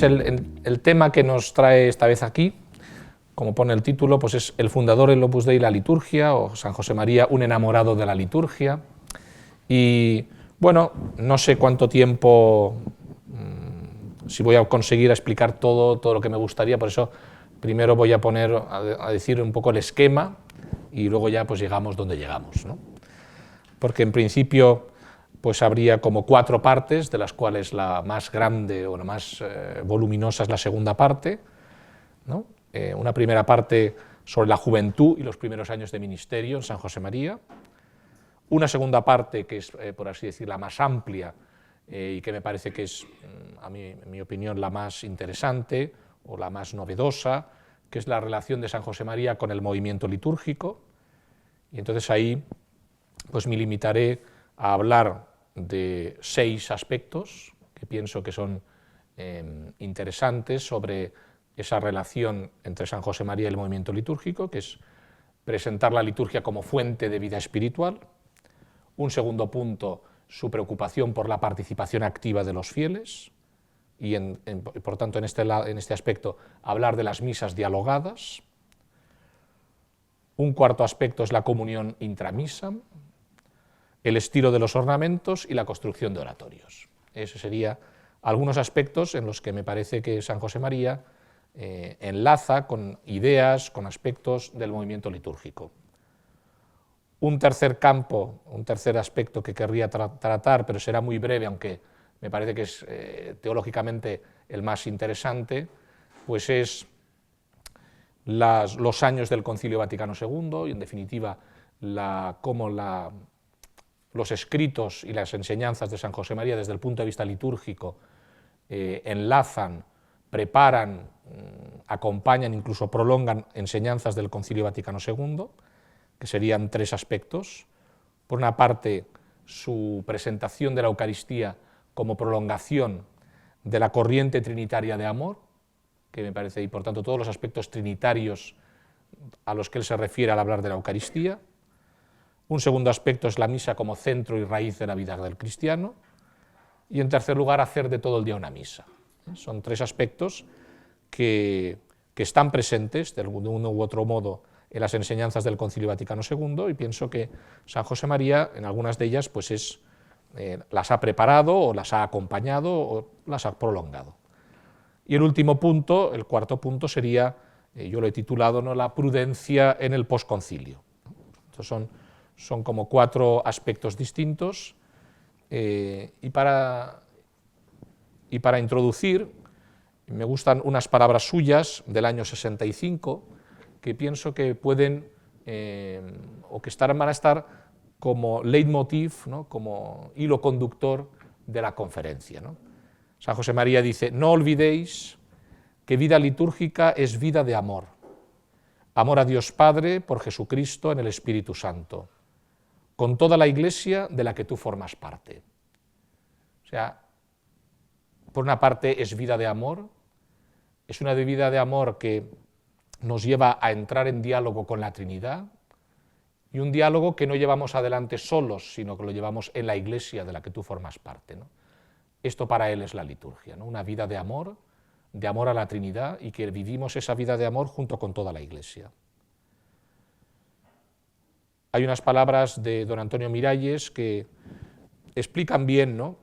Entonces, el tema que nos trae esta vez aquí, como pone el título, pues es el fundador del Opus Dei y la liturgia, o San José María, un enamorado de la liturgia. Y bueno, no sé cuánto tiempo, si voy a conseguir explicar todo lo que me gustaría, por eso primero voy a poner a decir un poco el esquema y luego ya pues llegamos donde llegamos, ¿no? Porque en principio pues habría como 4 partes, de las cuales la más grande o la más voluminosa es la segunda parte, ¿no? Una primera parte sobre la juventud y los primeros años de ministerio en San José María. Una segunda parte que es, por así decir, la más amplia y que me parece que es, en mi opinión, la más interesante o la más novedosa, que es la relación de San José María con el movimiento litúrgico. Y entonces ahí pues me limitaré a hablar de 6 aspectos que pienso que son interesantes sobre esa relación entre San José María y el movimiento litúrgico, que es presentar la liturgia como fuente de vida espiritual. Un segundo punto, su preocupación por la participación activa de los fieles y, por tanto, en este aspecto, hablar de las misas dialogadas. Un cuarto aspecto es la comunión intramisa, el estilo de los ornamentos y la construcción de oratorios. Esos serían algunos aspectos en los que me parece que San José María enlaza con ideas, con aspectos del movimiento litúrgico. Un tercer campo, un tercer aspecto que querría tratar, pero será muy breve, aunque me parece que es teológicamente el más interesante, pues es los años del Concilio Vaticano II y, en definitiva, cómo los escritos y las enseñanzas de San José María desde el punto de vista litúrgico enlazan, preparan, acompañan, incluso prolongan enseñanzas del Concilio Vaticano II, que serían 3 aspectos. Por una parte, su presentación de la Eucaristía como prolongación de la corriente trinitaria de amor, que me parece, y por tanto todos los aspectos trinitarios a los que él se refiere al hablar de la Eucaristía. Un segundo aspecto es la misa como centro y raíz de la vida del cristiano. Y en tercer lugar, hacer de todo el día una misa. Son 3 aspectos que están presentes de uno u otro modo en las enseñanzas del Concilio Vaticano II, y pienso que San José María, en algunas de ellas, pues las ha preparado, o las ha acompañado, o las ha prolongado. Y el último punto, el cuarto punto, sería, yo lo he titulado, ¿no?, la prudencia en el posconcilio. Entonces son como 4 aspectos distintos, y para introducir, me gustan unas palabras suyas del año 65, que pienso que pueden, o que van a estar como leitmotiv, ¿no?, como hilo conductor de la conferencia, ¿no? San José María dice: no olvidéis que vida litúrgica es vida de amor, amor a Dios Padre por Jesucristo en el Espíritu Santo, con toda la Iglesia de la que tú formas parte. O sea, por una parte es vida de amor, es una vida de amor que nos lleva a entrar en diálogo con la Trinidad, y un diálogo que no llevamos adelante solos, sino que lo llevamos en la Iglesia de la que tú formas parte, ¿no? Esto para él es la liturgia, ¿no? Una vida de amor a la Trinidad, y que vivimos esa vida de amor junto con toda la Iglesia. Hay unas palabras de don Antonio Miralles que explican bien, ¿no?,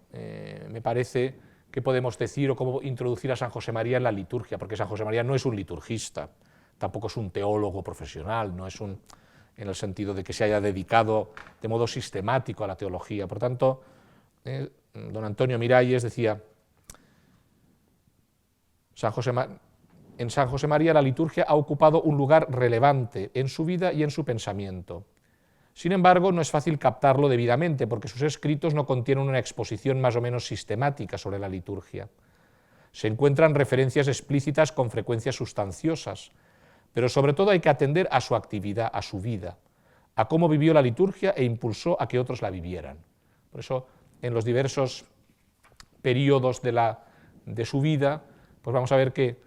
me parece, qué podemos decir o cómo introducir a San José María en la liturgia, porque San José María no es un liturgista, tampoco es un teólogo profesional, no es en el sentido de que se haya dedicado de modo sistemático a la teología. Por tanto, don Antonio Miralles decía: en San José María la liturgia ha ocupado un lugar relevante en su vida y en su pensamiento. Sin embargo, no es fácil captarlo debidamente, porque sus escritos no contienen una exposición más o menos sistemática sobre la liturgia. Se encuentran referencias explícitas con frecuencias sustanciosas, pero sobre todo hay que atender a su actividad, a su vida, a cómo vivió la liturgia e impulsó a que otros la vivieran. Por eso, en los diversos periodos de su vida, pues vamos a ver que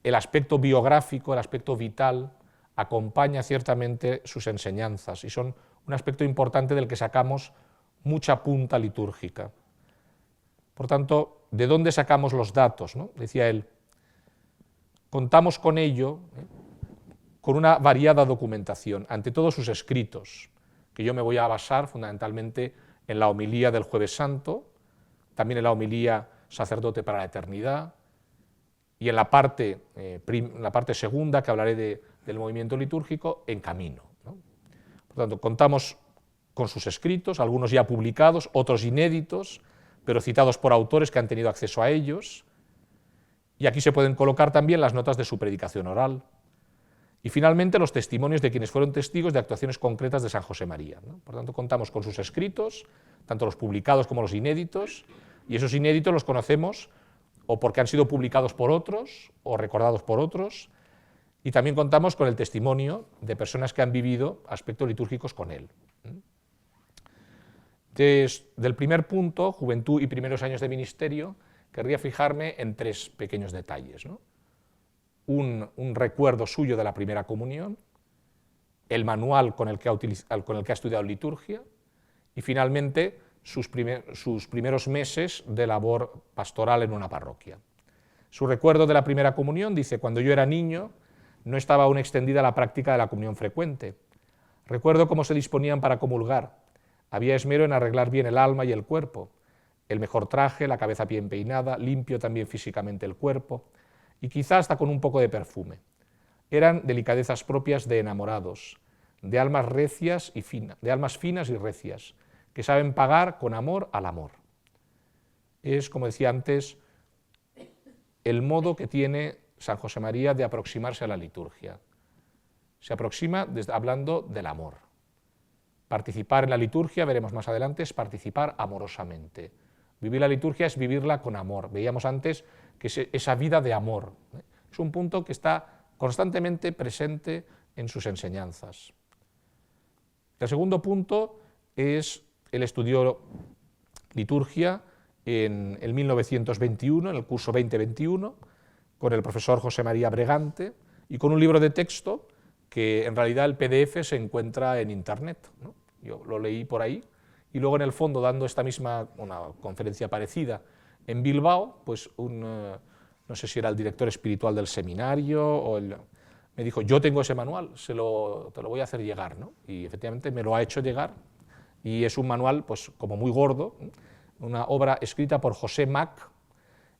el aspecto biográfico, el aspecto vital, acompaña ciertamente sus enseñanzas, y son un aspecto importante del que sacamos mucha punta litúrgica. Por tanto, ¿de dónde sacamos los datos, ¿no? Decía él, contamos con ello, con una variada documentación, ante todos sus escritos, que yo me voy a basar fundamentalmente en la homilía del Jueves Santo, también en la homilía Sacerdote para la Eternidad, y en la parte segunda, que hablaré del movimiento litúrgico, En Camino, ¿no? Por tanto, contamos con sus escritos, algunos ya publicados, otros inéditos, pero citados por autores que han tenido acceso a ellos, y aquí se pueden colocar también las notas de su predicación oral. Y finalmente los testimonios de quienes fueron testigos de actuaciones concretas de San José María, ¿no? Por tanto, contamos con sus escritos, tanto los publicados como los inéditos, y esos inéditos los conocemos o porque han sido publicados por otros o recordados por otros, y también contamos con el testimonio de personas que han vivido aspectos litúrgicos con él. Desde el primer punto, juventud y primeros años de ministerio, querría fijarme en tres pequeños detalles, ¿no? Un recuerdo suyo de la primera comunión, el manual con el que ha estudiado liturgia y finalmente sus primeros meses de labor pastoral en una parroquia. Su recuerdo de la primera comunión dice: cuando yo era niño no estaba aún extendida la práctica de la comunión frecuente. Recuerdo cómo se disponían para comulgar. Había esmero en arreglar bien el alma y el cuerpo, el mejor traje, la cabeza bien peinada, limpio también físicamente el cuerpo, y quizá hasta con un poco de perfume. Eran delicadezas propias de enamorados, de almas recias y finas, de almas finas y recias, que saben pagar con amor al amor. Es, como decía antes, el modo que tiene San José María de aproximarse a la liturgia. Se aproxima hablando del amor. Participar en la liturgia, veremos más adelante, es participar amorosamente. Vivir la liturgia es vivirla con amor. Veíamos antes que es esa vida de amor. Es un punto que está constantemente presente en sus enseñanzas. El segundo punto es el estudio liturgia en el 1921, en el curso 2021, con el profesor José María Bregante y con un libro de texto que en realidad el PDF se encuentra en internet, ¿no? Yo lo leí por ahí y luego en el fondo, dando una conferencia parecida en Bilbao, pues no sé si era el director espiritual del seminario me dijo: yo tengo ese manual, te lo voy a hacer llegar, ¿no? Y efectivamente me lo ha hecho llegar y es un manual pues como muy gordo, una obra escrita por José Mac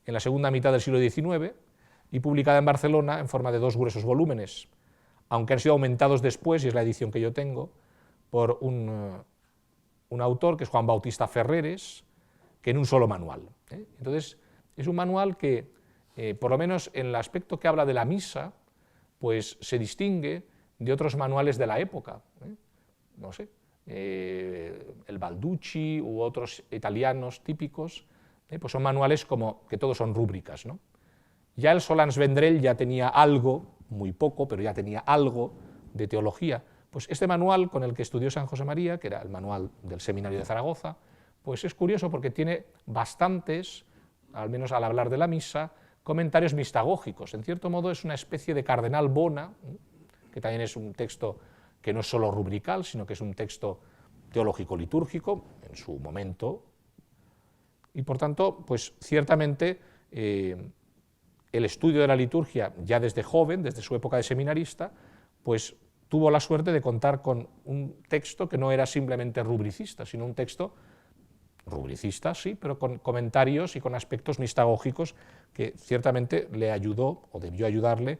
en la segunda mitad del siglo XIX y publicada en Barcelona en forma de 2 gruesos volúmenes, aunque han sido aumentados después, y es la edición que yo tengo, por un autor que es Juan Bautista Ferreres, que en un solo manual. Entonces, es un manual que, por lo menos en el aspecto que habla de la misa, pues se distingue de otros manuales de la época. No sé, el Balducci u otros italianos típicos, pues son manuales como que todos son rúbricas, ¿no? Ya el Solans Vendrell ya tenía algo, muy poco, pero ya tenía algo de teología. Pues este manual con el que estudió San José María, que era el manual del Seminario de Zaragoza, pues es curioso porque tiene bastantes, al menos al hablar de la misa, comentarios mistagógicos. En cierto modo es una especie de Cardenal Bona, que también es un texto que no es solo rubrical, sino que es un texto teológico-litúrgico en su momento, y por tanto, pues ciertamente el estudio de la liturgia ya desde joven, desde su época de seminarista, pues tuvo la suerte de contar con un texto que no era simplemente rubricista, sino un texto rubricista, sí, pero con comentarios y con aspectos mistagógicos que ciertamente le ayudó o debió ayudarle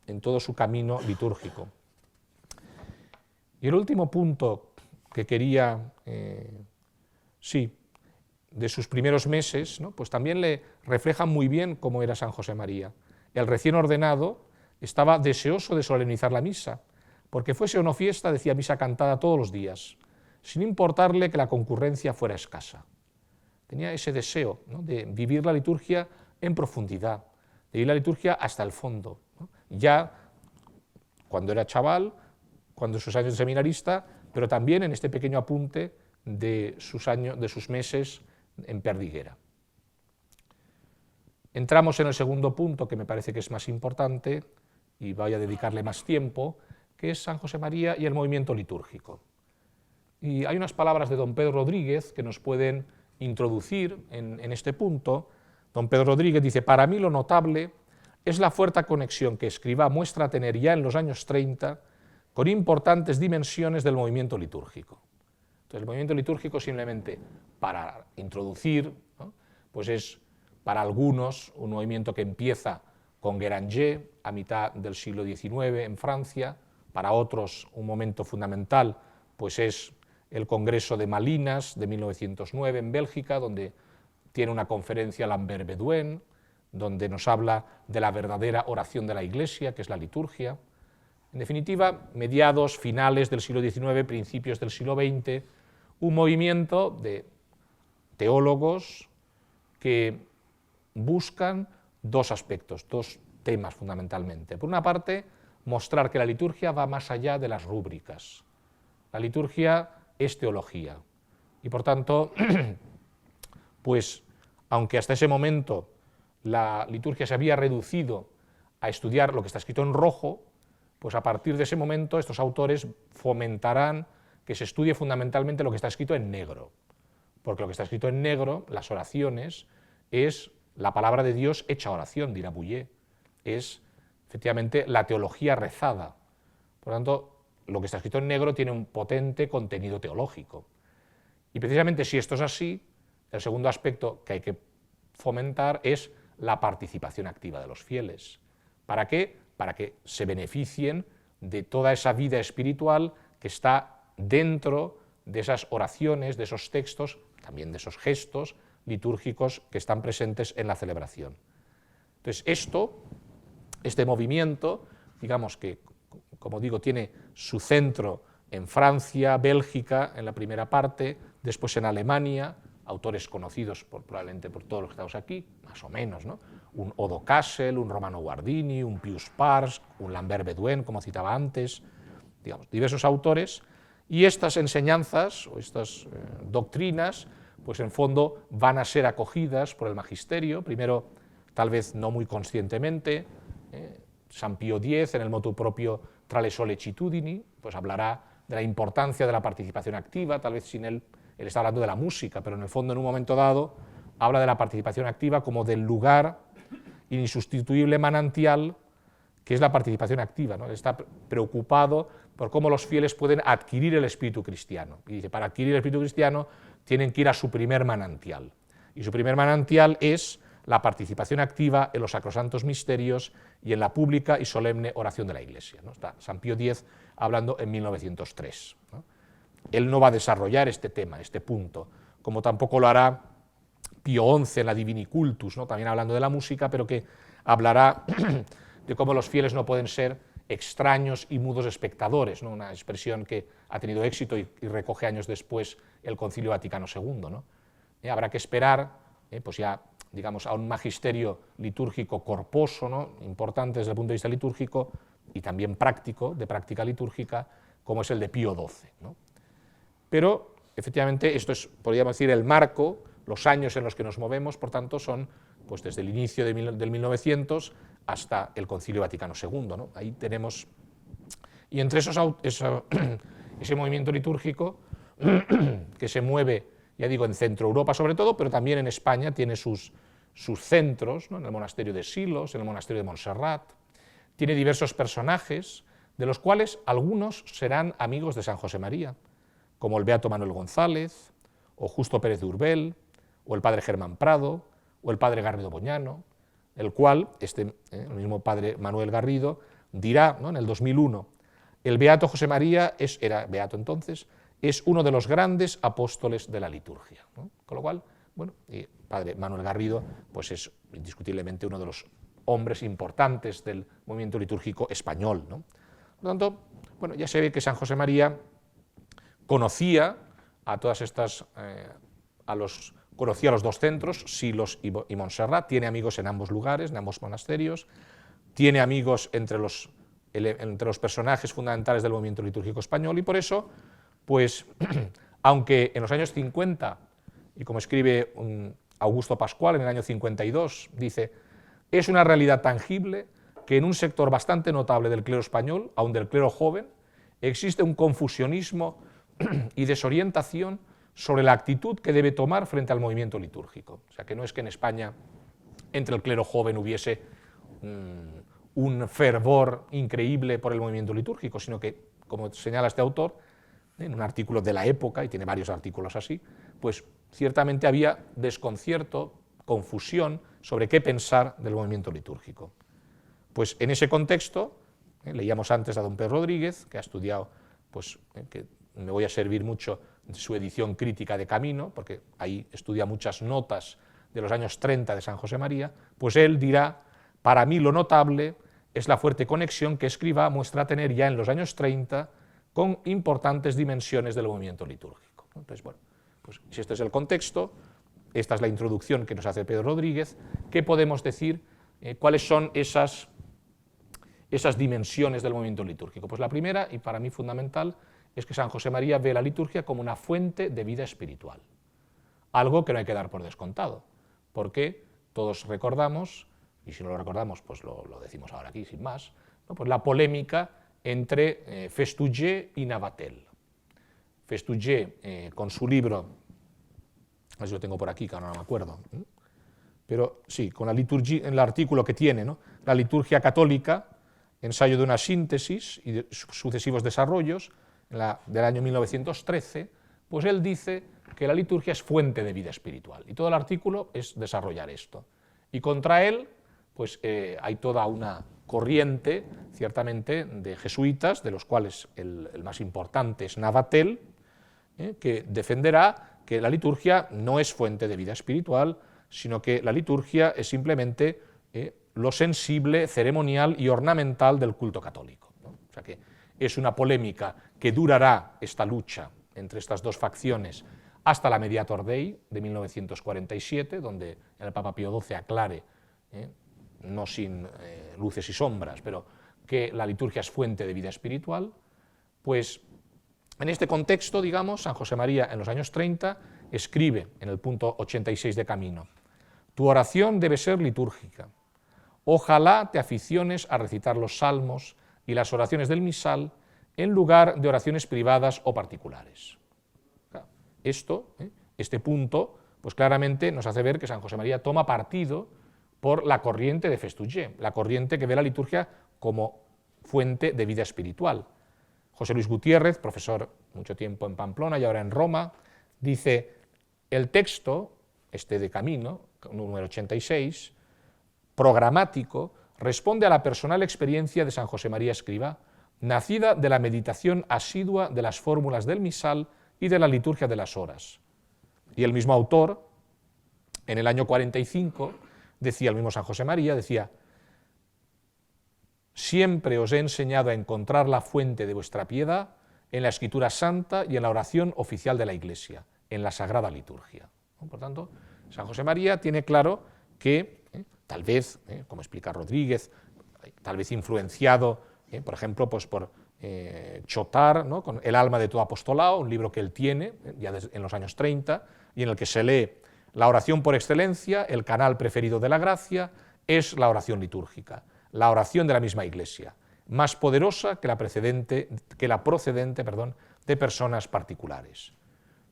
en todo su camino litúrgico. Y el último punto que quería, de sus primeros meses, ¿no? Pues también le refleja muy bien cómo era San José María. El recién ordenado estaba deseoso de solemnizar la misa, porque fuese o no fiesta, decía misa cantada todos los días, sin importarle que la concurrencia fuera escasa. Tenía ese deseo, ¿no?, de vivir la liturgia en profundidad, de vivir la liturgia hasta el fondo, ¿no? Ya cuando era chaval, cuando sus años de seminarista, pero también en este pequeño apunte de sus meses en Perdiguera. Entramos en el segundo punto, que me parece que es más importante, y voy a dedicarle más tiempo, que es San José María y el movimiento litúrgico. Y hay unas palabras de don Pedro Rodríguez que nos pueden introducir en este punto, don Pedro Rodríguez dice: para mí lo notable es la fuerte conexión que Escrivá muestra tener ya en los años 30 con importantes dimensiones del movimiento litúrgico. Entonces, el movimiento litúrgico, simplemente para introducir, ¿no?, pues es para algunos un movimiento que empieza con Guéranger a mitad del siglo XIX en Francia, para otros un momento fundamental pues es el Congreso de Malinas de 1909 en Bélgica, donde tiene una conferencia Lambert Bedouen, donde nos habla de la verdadera oración de la Iglesia, que es la liturgia. En definitiva, mediados, finales del siglo XIX, principios del siglo XX, un movimiento de teólogos que buscan dos aspectos, dos temas fundamentalmente. Por una parte, mostrar que la liturgia va más allá de las rúbricas. La liturgia es teología y, por tanto, pues aunque hasta ese momento la liturgia se había reducido a estudiar lo que está escrito en rojo, pues a partir de ese momento estos autores fomentarán que se estudie fundamentalmente lo que está escrito en negro, porque lo que está escrito en negro, las oraciones, es la palabra de Dios hecha oración, dirá Bouillet, es efectivamente la teología rezada. Por lo tanto, lo que está escrito en negro tiene un potente contenido teológico. Y precisamente si esto es así, el segundo aspecto que hay que fomentar es la participación activa de los fieles. ¿Para qué? Para que se beneficien de toda esa vida espiritual que está dentro de esas oraciones, de esos textos, también de esos gestos litúrgicos que están presentes en la celebración. Entonces, este movimiento, digamos que, como digo, tiene su centro en Francia, Bélgica, en la primera parte, después en Alemania, autores conocidos probablemente por todos los que estamos aquí, más o menos, ¿no? Un Odo Kassel, un Romano Guardini, un Pius Pars, un Lambert Bedouen, como citaba antes, digamos, diversos autores, y estas enseñanzas o estas doctrinas, pues en fondo van a ser acogidas por el magisterio, primero tal vez no muy conscientemente. San Pío X, en el motu propio Tra le sollecitudini, pues hablará de la importancia de la participación activa, tal vez sin él está hablando de la música, pero en el fondo en un momento dado habla de la participación activa como del lugar insustituible manantial que es la participación activa, ¿no? Está preocupado por cómo los fieles pueden adquirir el espíritu cristiano. Y dice, para adquirir el espíritu cristiano tienen que ir a su primer manantial. Y su primer manantial es la participación activa en los sacrosantos misterios y en la pública y solemne oración de la Iglesia, ¿no? Está San Pío X hablando en 1903, ¿no? Él no va a desarrollar este tema, este punto, como tampoco lo hará Pío XI en la Divini Cultus, ¿no? También hablando de la música, pero que hablará de cómo los fieles no pueden ser extraños y mudos espectadores, ¿no? Una expresión que ha tenido éxito y recoge años después el Concilio Vaticano II, ¿no? Habrá que esperar, pues ya, digamos, a un magisterio litúrgico corposo, ¿no? Importante desde el punto de vista litúrgico y también práctico, de práctica litúrgica, como es el de Pío XII, ¿no? Pero, efectivamente, esto es, podríamos decir, el marco, los años en los que nos movemos, por tanto, son pues, desde el inicio del 1900 hasta el Concilio Vaticano II, ¿no? Ahí tenemos, y entre ese movimiento litúrgico que se mueve, ya digo, en Centro Europa sobre todo, pero también en España tiene sus centros, ¿no? En el monasterio de Silos, en el monasterio de Montserrat, tiene diversos personajes, de los cuales algunos serán amigos de San José María, como el beato Manuel González, o Justo Pérez de Urbel, o el padre Germán Prado, o el padre Garrido Boñano, el cual, el mismo padre Manuel Garrido, dirá, ¿no? En el 2001, el beato José María, era beato entonces, es uno de los grandes apóstoles de la liturgia, ¿no? Con lo cual, bueno, el padre Manuel Garrido pues es indiscutiblemente uno de los hombres importantes del movimiento litúrgico español, ¿no? Por lo tanto, bueno, ya se ve que San José María conocía a todas estas, conocía los dos centros, Silos y Montserrat, tiene amigos en ambos lugares, en ambos monasterios, tiene amigos entre los personajes fundamentales del movimiento litúrgico español y por eso, pues, aunque en los años 50, y como escribe Augusto Pascual en el año 52, dice, es una realidad tangible que en un sector bastante notable del clero español, aun del clero joven, existe un confusionismo y desorientación sobre la actitud que debe tomar frente al movimiento litúrgico. O sea, que no es que en España, entre el clero joven, hubiese un fervor increíble por el movimiento litúrgico, sino que, como señala este autor, en un artículo de la época, y tiene varios artículos así, pues ciertamente había desconcierto, confusión sobre qué pensar del movimiento litúrgico. Pues en ese contexto, leíamos antes a don Pedro Rodríguez, que ha estudiado, pues que me voy a servir mucho de su edición crítica de Camino, porque ahí estudia muchas notas de los años 30 de San José María, pues él dirá: para mí lo notable es la fuerte conexión que Escrivá muestra tener ya en los años 30 con importantes dimensiones del movimiento litúrgico. Entonces, bueno, pues si este es el contexto, esta es la introducción que nos hace Pedro Rodríguez, ¿qué podemos decir? ¿Cuáles son esas dimensiones del movimiento litúrgico? Pues la primera, y para mí fundamental, es que San José María ve la liturgia como una fuente de vida espiritual, algo que no hay que dar por descontado, porque todos recordamos, y si no lo recordamos, pues lo decimos ahora aquí sin más, ¿no? Pues la polémica entre Festugé y Navatel. Festugé, con su libro, a ver si lo tengo por aquí, que ahora no me acuerdo, pero sí, con la liturgia, en el artículo que tiene, ¿no? La liturgia católica, ensayo de una síntesis y de sucesivos desarrollos, del año 1913, pues él dice que la liturgia es fuente de vida espiritual, y todo el artículo es desarrollar esto. Y contra él, pues hay toda una corriente, ciertamente, de jesuitas, de los cuales el más importante es Navatel, que defenderá que la liturgia no es fuente de vida espiritual, sino que la liturgia es simplemente lo sensible, ceremonial y ornamental del culto católico, ¿no? O sea que es una polémica que durará, esta lucha entre estas dos facciones, hasta la Mediator Dei de 1947, donde el Papa Pío XII aclare, no sin luces y sombras, pero que la liturgia es fuente de vida espiritual. Pues en este contexto, digamos, San José María en los años 30 escribe en el punto 86 de Camino: tu oración debe ser litúrgica. Ojalá te aficiones a recitar los salmos y las oraciones del misal en lugar de oraciones privadas o particulares. Este punto, pues claramente nos hace ver que San José María toma partido por la corriente de Festugé, la corriente que ve la liturgia como fuente de vida espiritual. José Luis Gutiérrez, profesor mucho tiempo en Pamplona y ahora en Roma, dice: el texto, este de Camino, número 86, programático, responde a la personal experiencia de San José María Escrivá, nacida de la meditación asidua de las fórmulas del misal y de la liturgia de las horas. Y el mismo autor, en el año 45, decía, el mismo San José María, decía: siempre os he enseñado a encontrar la fuente de vuestra piedad en la Escritura Santa y en la oración oficial de la Iglesia, en la Sagrada Liturgia. Por tanto, San José María tiene claro que, tal vez, como explica Rodríguez, tal vez influenciado, por ejemplo, pues por Chotar, ¿no? Con El alma de tu apostolado, un libro que él tiene ya en los años 30, y en el que se lee: la oración por excelencia, el canal preferido de la gracia, es la oración litúrgica, la oración de la misma Iglesia, más poderosa que la procedente de personas particulares.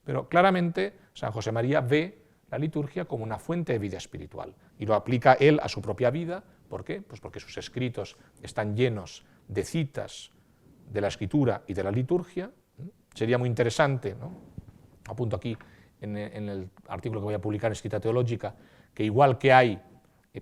Pero claramente San José María ve la liturgia como una fuente de vida espiritual, y lo aplica él a su propia vida. ¿Por qué? Pues porque sus escritos están llenos de citas de la Escritura y de la liturgia. Sería muy interesante, ¿no? Apunto aquí en el artículo que voy a publicar en Escrita Teológica, que igual que hay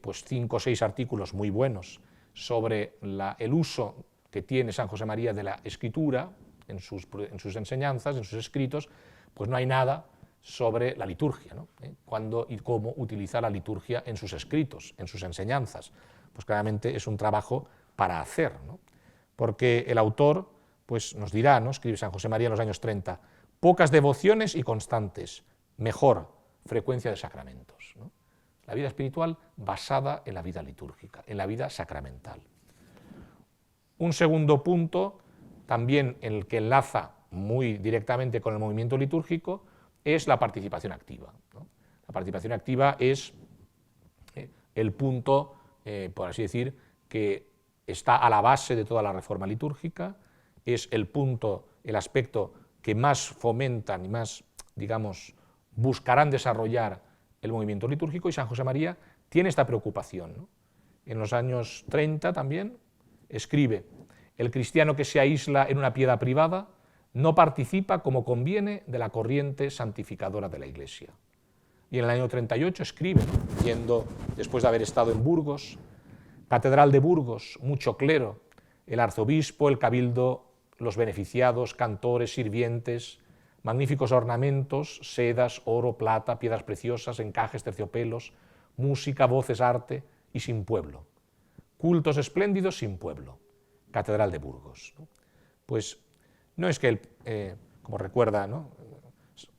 pues 5 o 6 artículos muy buenos sobre el uso que tiene San José María de la Escritura en sus enseñanzas, en sus escritos, pues no hay nada sobre la liturgia, ¿no? Cuándo y cómo utilizar la liturgia en sus escritos, en sus enseñanzas. Pues claramente es un trabajo para hacer, ¿no? Porque el autor pues nos dirá, ¿no? Escribe San José María en los años 30, pocas devociones y constantes, mejor frecuencia de sacramentos, ¿no? La vida espiritual basada en la vida litúrgica, en la vida sacramental. Un segundo punto, también en el que enlaza muy directamente con el movimiento litúrgico, es la participación activa, ¿no? La participación activa es el punto, por así decir, que está a la base de toda la reforma litúrgica, es el punto, el aspecto que más fomentan y más digamos, buscarán desarrollar el movimiento litúrgico, y San José María tiene esta preocupación, ¿no? En los años 30 también escribe: el cristiano que se aísla en una piedra privada no participa como conviene de la corriente santificadora de la Iglesia. Y en el año 38 escribe, ¿no?, yendo, después de haber estado en Burgos, Catedral de Burgos, mucho clero, el arzobispo, el cabildo, los beneficiados, cantores, sirvientes, magníficos ornamentos, sedas, oro, plata, piedras preciosas, encajes, terciopelos, música, voces, arte, y sin pueblo. Cultos espléndidos sin pueblo. Catedral de Burgos, ¿no? Pues no es que él, como recuerda, ¿no?,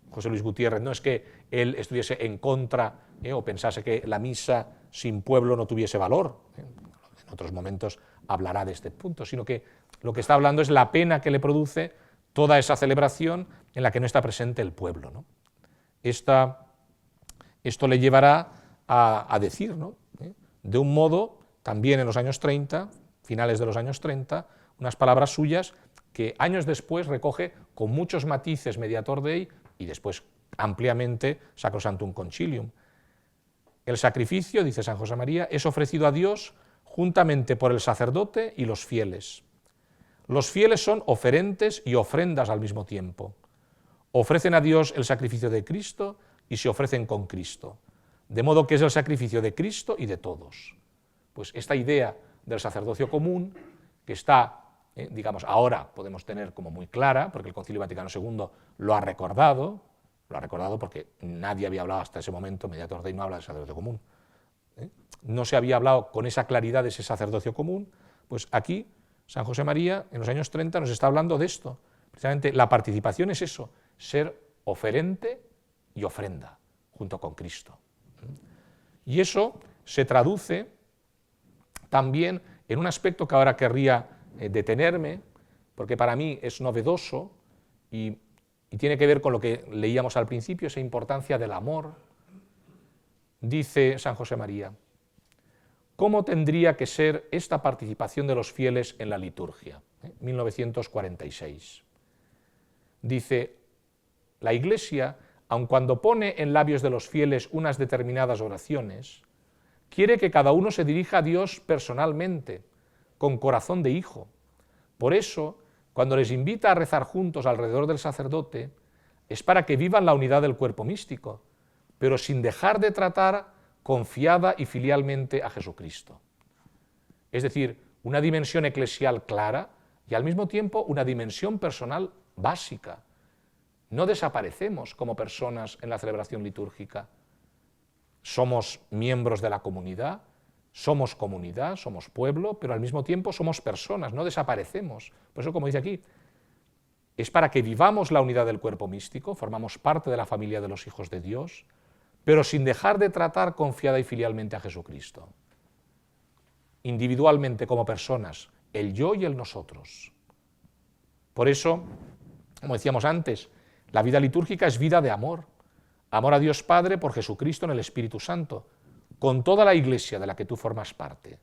José Luis Gutiérrez, no es que él estuviese en contra o pensase que la misa sin pueblo no tuviese valor. En otros momentos hablará de este punto, sino que lo que está hablando es la pena que le produce toda esa celebración en la que no está presente el pueblo, ¿no? Esto le llevará a decir, ¿no?, de un modo, también en los años 30, finales de los años 30, unas palabras suyas que años después recoge con muchos matices Mediator Dei y después ampliamente Sacrosanctum Concilium. El sacrificio, dice San José María, es ofrecido a Dios juntamente por el sacerdote y los fieles. Los fieles son oferentes y ofrendas al mismo tiempo. Ofrecen a Dios el sacrificio de Cristo y se ofrecen con Cristo, de modo que es el sacrificio de Cristo y de todos. Pues esta idea del sacerdocio común, que está, digamos, ahora podemos tener como muy clara, porque el Concilio Vaticano II lo ha recordado porque nadie había hablado hasta ese momento, Mediator Dei no habla del sacerdocio común, no se había hablado con esa claridad de ese sacerdocio común, pues aquí San José María en los años 30 nos está hablando de esto. Precisamente la participación es eso, ser oferente y ofrenda junto con Cristo. Y eso se traduce también en un aspecto que ahora querría detenerme, porque para mí es novedoso y tiene que ver con lo que leíamos al principio, esa importancia del amor. Dice San José María: ¿cómo tendría que ser esta participación de los fieles en la liturgia? 1946. Dice: la Iglesia, aun cuando pone en labios de los fieles unas determinadas oraciones, quiere que cada uno se dirija a Dios personalmente, con corazón de hijo. Por eso, cuando les invita a rezar juntos alrededor del sacerdote, es para que vivan la unidad del cuerpo místico, pero sin dejar de tratar confiada y filialmente a Jesucristo. Es decir, una dimensión eclesial clara y al mismo tiempo una dimensión personal básica. No desaparecemos como personas en la celebración litúrgica. Somos miembros de la comunidad, somos pueblo, pero al mismo tiempo somos personas, no desaparecemos. Por eso, como dice aquí, es para que vivamos la unidad del cuerpo místico, formamos parte de la familia de los hijos de Dios, pero sin dejar de tratar confiada y filialmente a Jesucristo. Individualmente como personas, el yo y el nosotros. Por eso, como decíamos antes, la vida litúrgica es vida de amor. Amor a Dios Padre por Jesucristo en el Espíritu Santo, con toda la Iglesia de la que tú formas parte,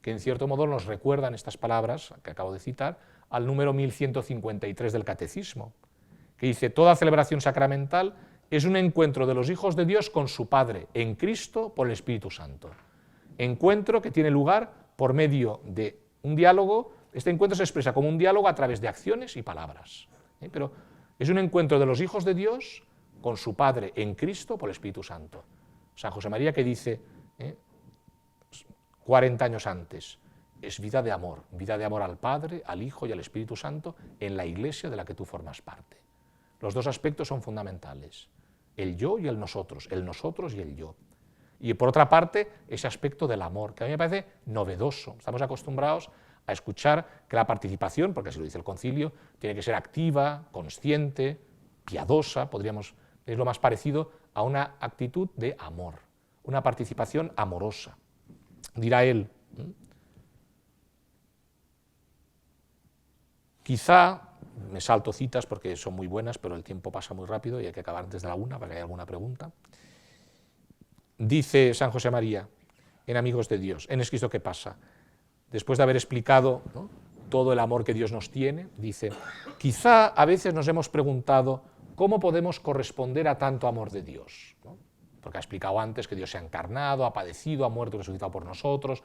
que en cierto modo nos recuerdan estas palabras que acabo de citar al número 1153 del Catecismo, que dice: toda celebración sacramental es un encuentro de los hijos de Dios con su Padre, en Cristo, por el Espíritu Santo. Encuentro que tiene lugar por medio de un diálogo. Este encuentro se expresa como un diálogo a través de acciones y palabras, pero es un encuentro de los hijos de Dios con su Padre en Cristo por el Espíritu Santo. San José María, que dice 40 años antes, es vida de amor al Padre, al Hijo y al Espíritu Santo en la Iglesia de la que tú formas parte. Los dos aspectos son fundamentales, el yo y el nosotros y el yo. Y por otra parte, ese aspecto del amor, que a mí me parece novedoso. Estamos acostumbrados a escuchar que la participación, porque así lo dice el Concilio, tiene que ser activa, consciente, piadosa, es lo más parecido a una actitud de amor, una participación amorosa. Dirá él, quizá, me salto citas porque son muy buenas, pero el tiempo pasa muy rápido y hay que acabar antes de la 1 para que haya alguna pregunta. Dice San José María, en Amigos de Dios, en Es Cristo que pasa, después de haber explicado, ¿no?, todo el amor que Dios nos tiene, dice: quizá a veces nos hemos preguntado ¿cómo podemos corresponder a tanto amor de Dios? ¿No? Porque ha explicado antes que Dios se ha encarnado, ha padecido, ha muerto y resucitado por nosotros.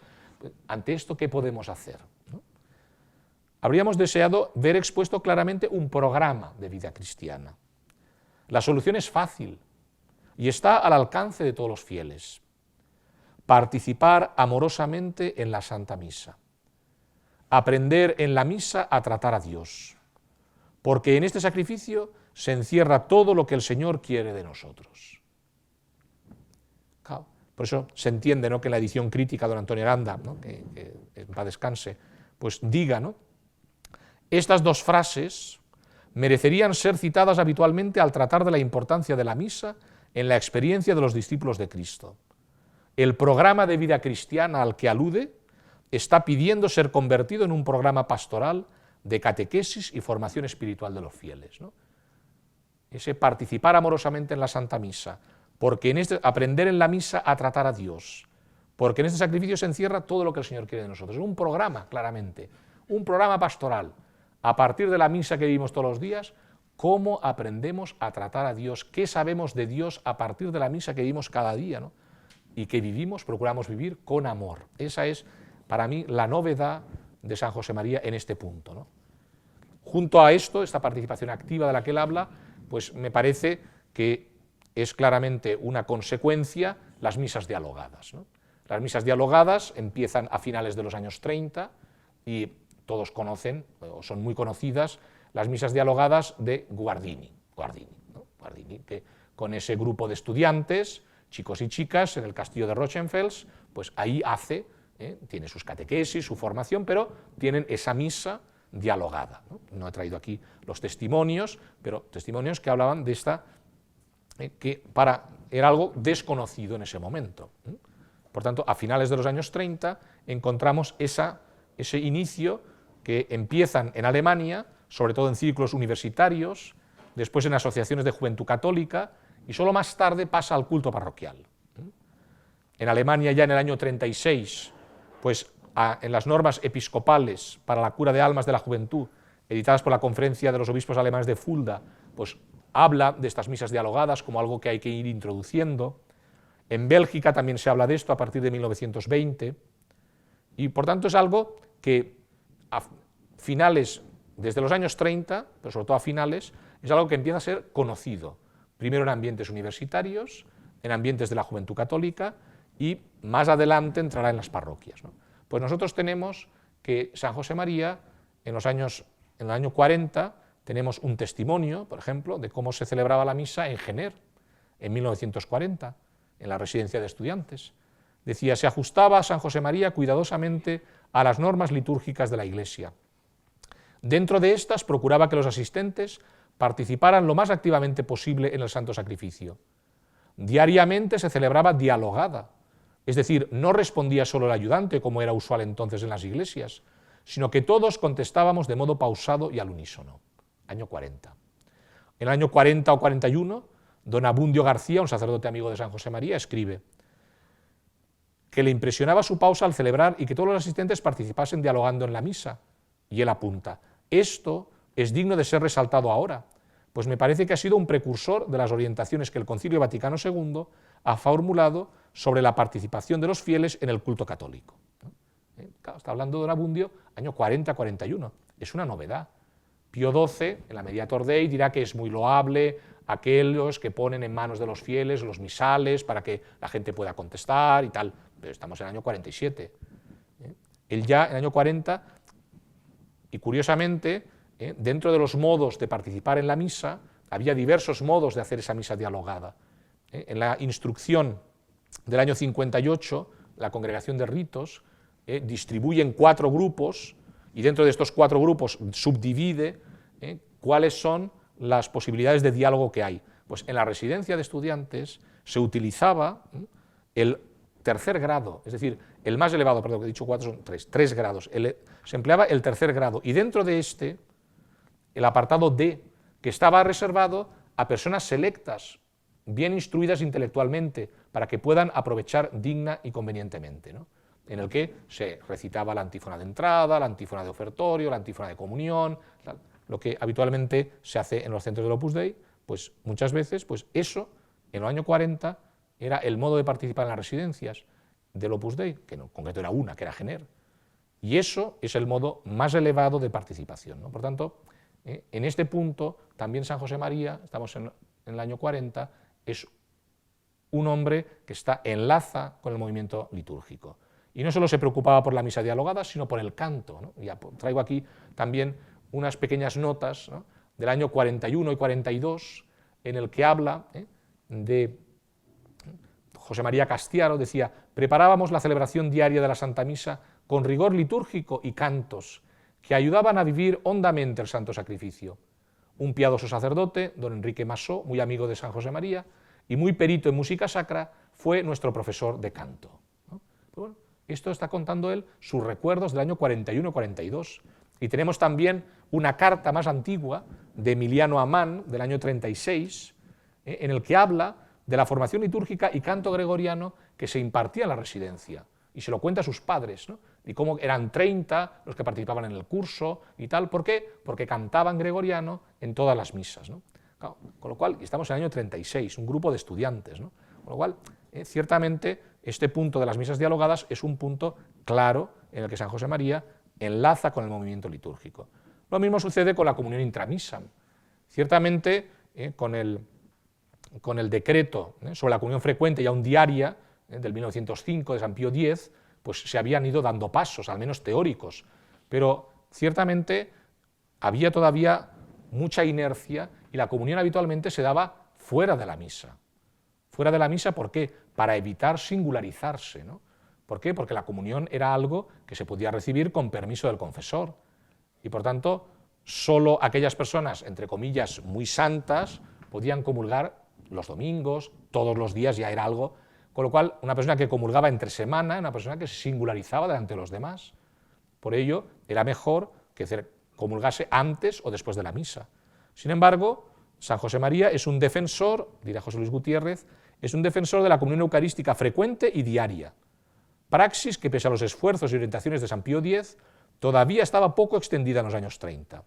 Ante esto, ¿qué podemos hacer? ¿No? Habríamos deseado ver expuesto claramente un programa de vida cristiana. La solución es fácil y está al alcance de todos los fieles. Participar amorosamente en la Santa Misa. Aprender en la misa a tratar a Dios, porque en este sacrificio se encierra todo lo que el Señor quiere de nosotros. Claro, por eso se entiende, ¿no?, que en la edición crítica de don Antonio Aranda, ¿no?, que en paz descanse, pues diga, ¿no?, estas dos frases merecerían ser citadas habitualmente al tratar de la importancia de la misa en la experiencia de los discípulos de Cristo. El programa de vida cristiana al que alude está pidiendo ser convertido en un programa pastoral de catequesis y formación espiritual de los fieles, ¿no? Ese participar amorosamente en la Santa Misa, porque en aprender en la misa a tratar a Dios, porque en este sacrificio se encierra todo lo que el Señor quiere de nosotros. Es un programa, claramente, un programa pastoral. A partir de la misa que vivimos todos los días, ¿cómo aprendemos a tratar a Dios? ¿Qué sabemos de Dios a partir de la misa que vivimos cada día, ¿no?, y que vivimos, procuramos vivir con amor? Esa es, para mí, la novedad de San José María en este punto, ¿no? Junto a esto, esta participación activa de la que él habla, pues me parece que es claramente una consecuencia las misas dialogadas, ¿no? Las misas dialogadas empiezan a finales de los años 30 y todos conocen, o son muy conocidas, las misas dialogadas de Guardini, ¿no? Guardini, que con ese grupo de estudiantes, chicos y chicas, en el castillo de Rochenfels, pues ahí tiene sus catequesis, su formación, pero tienen esa misa dialogada, ¿no? No he traído aquí los testimonios, pero testimonios que hablaban de esta, que era algo desconocido en ese momento. Por tanto, a finales de los años 30 encontramos ese inicio que empiezan en Alemania, sobre todo en círculos universitarios, después en asociaciones de juventud católica, y solo más tarde pasa al culto parroquial. En Alemania, ya en el año 36, pues en las normas episcopales para la cura de almas de la juventud, editadas por la Conferencia de los Obispos Alemanes de Fulda, pues habla de estas misas dialogadas como algo que hay que ir introduciendo. En Bélgica también se habla de esto a partir de 1920, y por tanto es algo que a finales, desde los años 30, pero sobre todo a finales, es algo que empieza a ser conocido, primero en ambientes universitarios, en ambientes de la juventud católica, y más adelante entrará en las parroquias, ¿no? Pues nosotros tenemos que San José María, en el año 40, tenemos un testimonio, por ejemplo, de cómo se celebraba la misa en Gener, en 1940, en la residencia de estudiantes. Decía, se ajustaba a San José María cuidadosamente a las normas litúrgicas de la Iglesia. Dentro de estas procuraba que los asistentes participaran lo más activamente posible en el santo sacrificio. Diariamente se celebraba dialogada, es decir, no respondía solo el ayudante, como era usual entonces en las iglesias, sino que todos contestábamos de modo pausado y al unísono. Año 40. En el año 40 o 41, don Abundio García, un sacerdote amigo de San José María, escribe que le impresionaba su pausa al celebrar y que todos los asistentes participasen dialogando en la misa. Y él apunta, esto es digno de ser resaltado ahora, pues me parece que ha sido un precursor de las orientaciones que el Concilio Vaticano II ha formulado sobre la participación de los fieles en el culto católico. Claro, está hablando de don Abundio, año 40-41, es una novedad. Pío XII, en la Mediator Dei, dirá que es muy loable aquellos que ponen en manos de los fieles los misales para que la gente pueda contestar y tal, pero estamos en el año 47. Él ya, en el año 40, y curiosamente, dentro de los modos de participar en la misa, había diversos modos de hacer esa misa dialogada. En la instrucción del año 58, la Congregación de Ritos distribuye en 4 grupos, y dentro de estos 4 grupos subdivide cuáles son las posibilidades de diálogo que hay. Pues en la residencia de estudiantes se utilizaba el tercer grado, es decir, el más elevado, perdón, que he dicho 4 son 3 grados, se empleaba el tercer grado, y dentro de este, el apartado D, que estaba reservado a personas selectas, bien instruidas intelectualmente, para que puedan aprovechar digna y convenientemente, ¿no? En el que se recitaba la antífona de entrada, la antífona de ofertorio, la antífona de comunión, lo que habitualmente se hace en los centros del Opus Dei, Pues muchas veces, pues eso, en los años 40, era el modo de participar en las residencias del Opus Dei, que en concreto era una, que era Gener. Y eso es el modo más elevado de participación, ¿no? Por tanto, en este punto, también San José María, estamos en el año 40, es un hombre que enlaza con el movimiento litúrgico. Y no solo se preocupaba por la misa dialogada, sino por el canto, ¿no? Ya traigo aquí también unas pequeñas notas, ¿no?, del año 41 y 42, en el que habla de José María Castiaro, decía: preparábamos la celebración diaria de la Santa Misa con rigor litúrgico y cantos que ayudaban a vivir hondamente el Santo Sacrificio. Un piadoso sacerdote, don Enrique Masó, muy amigo de San José María y muy perito en música sacra, fue nuestro profesor de canto, ¿no? Pues bueno, esto está contando él sus recuerdos del año 41-42. Y tenemos también una carta más antigua de Emiliano Amán, del año 36, en el que habla de la formación litúrgica y canto gregoriano que se impartía en la residencia, y se lo cuenta a sus padres, ¿no?, y cómo eran 30 los que participaban en el curso y tal. ¿Por qué? Porque cantaban gregoriano en todas las misas, ¿no? Claro, con lo cual, estamos en el año 36, un grupo de estudiantes, ¿no? Con lo cual, ciertamente, este punto de las misas dialogadas es un punto claro en el que San José María enlaza con el movimiento litúrgico. Lo mismo sucede con la comunión intramisa. Ciertamente, con el decreto sobre la comunión frecuente y aún diaria del 1905 de San Pío X, pues se habían ido dando pasos, al menos teóricos, pero ciertamente había todavía mucha inercia y la comunión habitualmente se daba fuera de la misa. Fuera de la misa, ¿por qué? Para evitar singularizarse, ¿no? ¿Por qué? Porque la comunión era algo que se podía recibir con permiso del confesor y, por tanto, solo aquellas personas, entre comillas, muy santas, podían comulgar los domingos, todos los días ya era algo, con lo cual una persona que comulgaba entre semana, una persona que se singularizaba delante de los demás. Por ello, era mejor que comulgase antes o después de la misa. Sin embargo, San José María es un defensor, dirá José Luis Gutiérrez, es un defensor de la comunión eucarística frecuente y diaria, praxis que, pese a los esfuerzos y orientaciones de San Pío X, todavía estaba poco extendida en los años 30.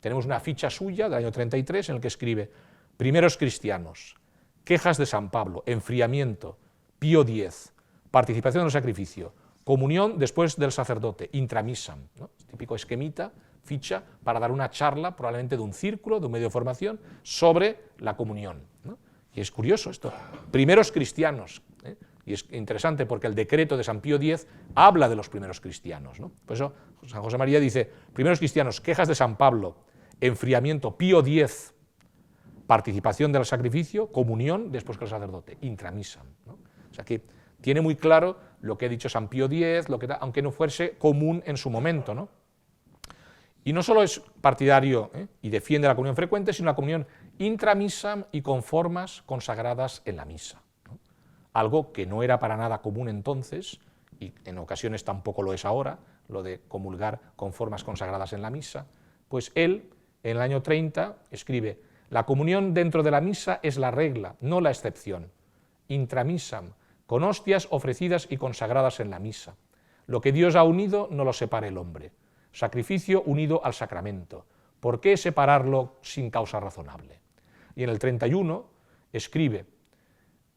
Tenemos una ficha suya del año 33 en el que escribe: primeros cristianos, quejas de San Pablo, enfriamiento, Pío X, participación en el sacrificio, comunión después del sacerdote, intramisam, ¿no? Típico esquemita, ficha, para dar una charla, probablemente de un círculo, de un medio de formación, sobre la comunión, ¿no? Y es curioso esto, primeros cristianos, y es interesante porque el decreto de San Pío X habla de los primeros cristianos, ¿no? Por eso San José María dice: primeros cristianos, quejas de San Pablo, enfriamiento, Pío X, participación del sacrificio, comunión después que el sacerdote, intramisam, ¿no? O sea que tiene muy claro lo que ha dicho San Pío X, aunque no fuese común en su momento, ¿no? Y no solo es partidario y defiende la comunión frecuente, sino la comunión intramisam y con formas consagradas en la misa, ¿no? Algo que no era para nada común entonces, y en ocasiones tampoco lo es ahora, lo de comulgar con formas consagradas en la misa. Pues él, en el año 30, escribe: la comunión dentro de la misa es la regla, no la excepción. Intramisam, con hostias ofrecidas y consagradas en la misa. Lo que Dios ha unido no lo separe el hombre. Sacrificio unido al sacramento. ¿Por qué separarlo sin causa razonable? Y en el 31 escribe,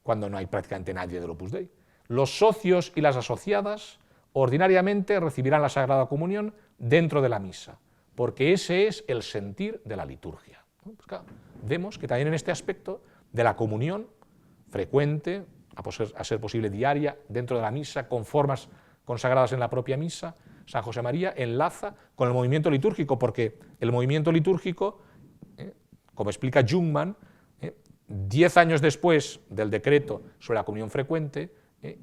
cuando no hay prácticamente nadie del Opus Dei: los socios y las asociadas ordinariamente recibirán la Sagrada Comunión dentro de la misa, porque ese es el sentir de la liturgia. Pues claro, vemos que también en este aspecto de la comunión frecuente, a ser posible diaria, dentro de la misa, con formas consagradas en la propia misa, San José María enlaza con el movimiento litúrgico, porque el movimiento litúrgico, como explica Jungmann, 10 años después del decreto sobre la comunión frecuente,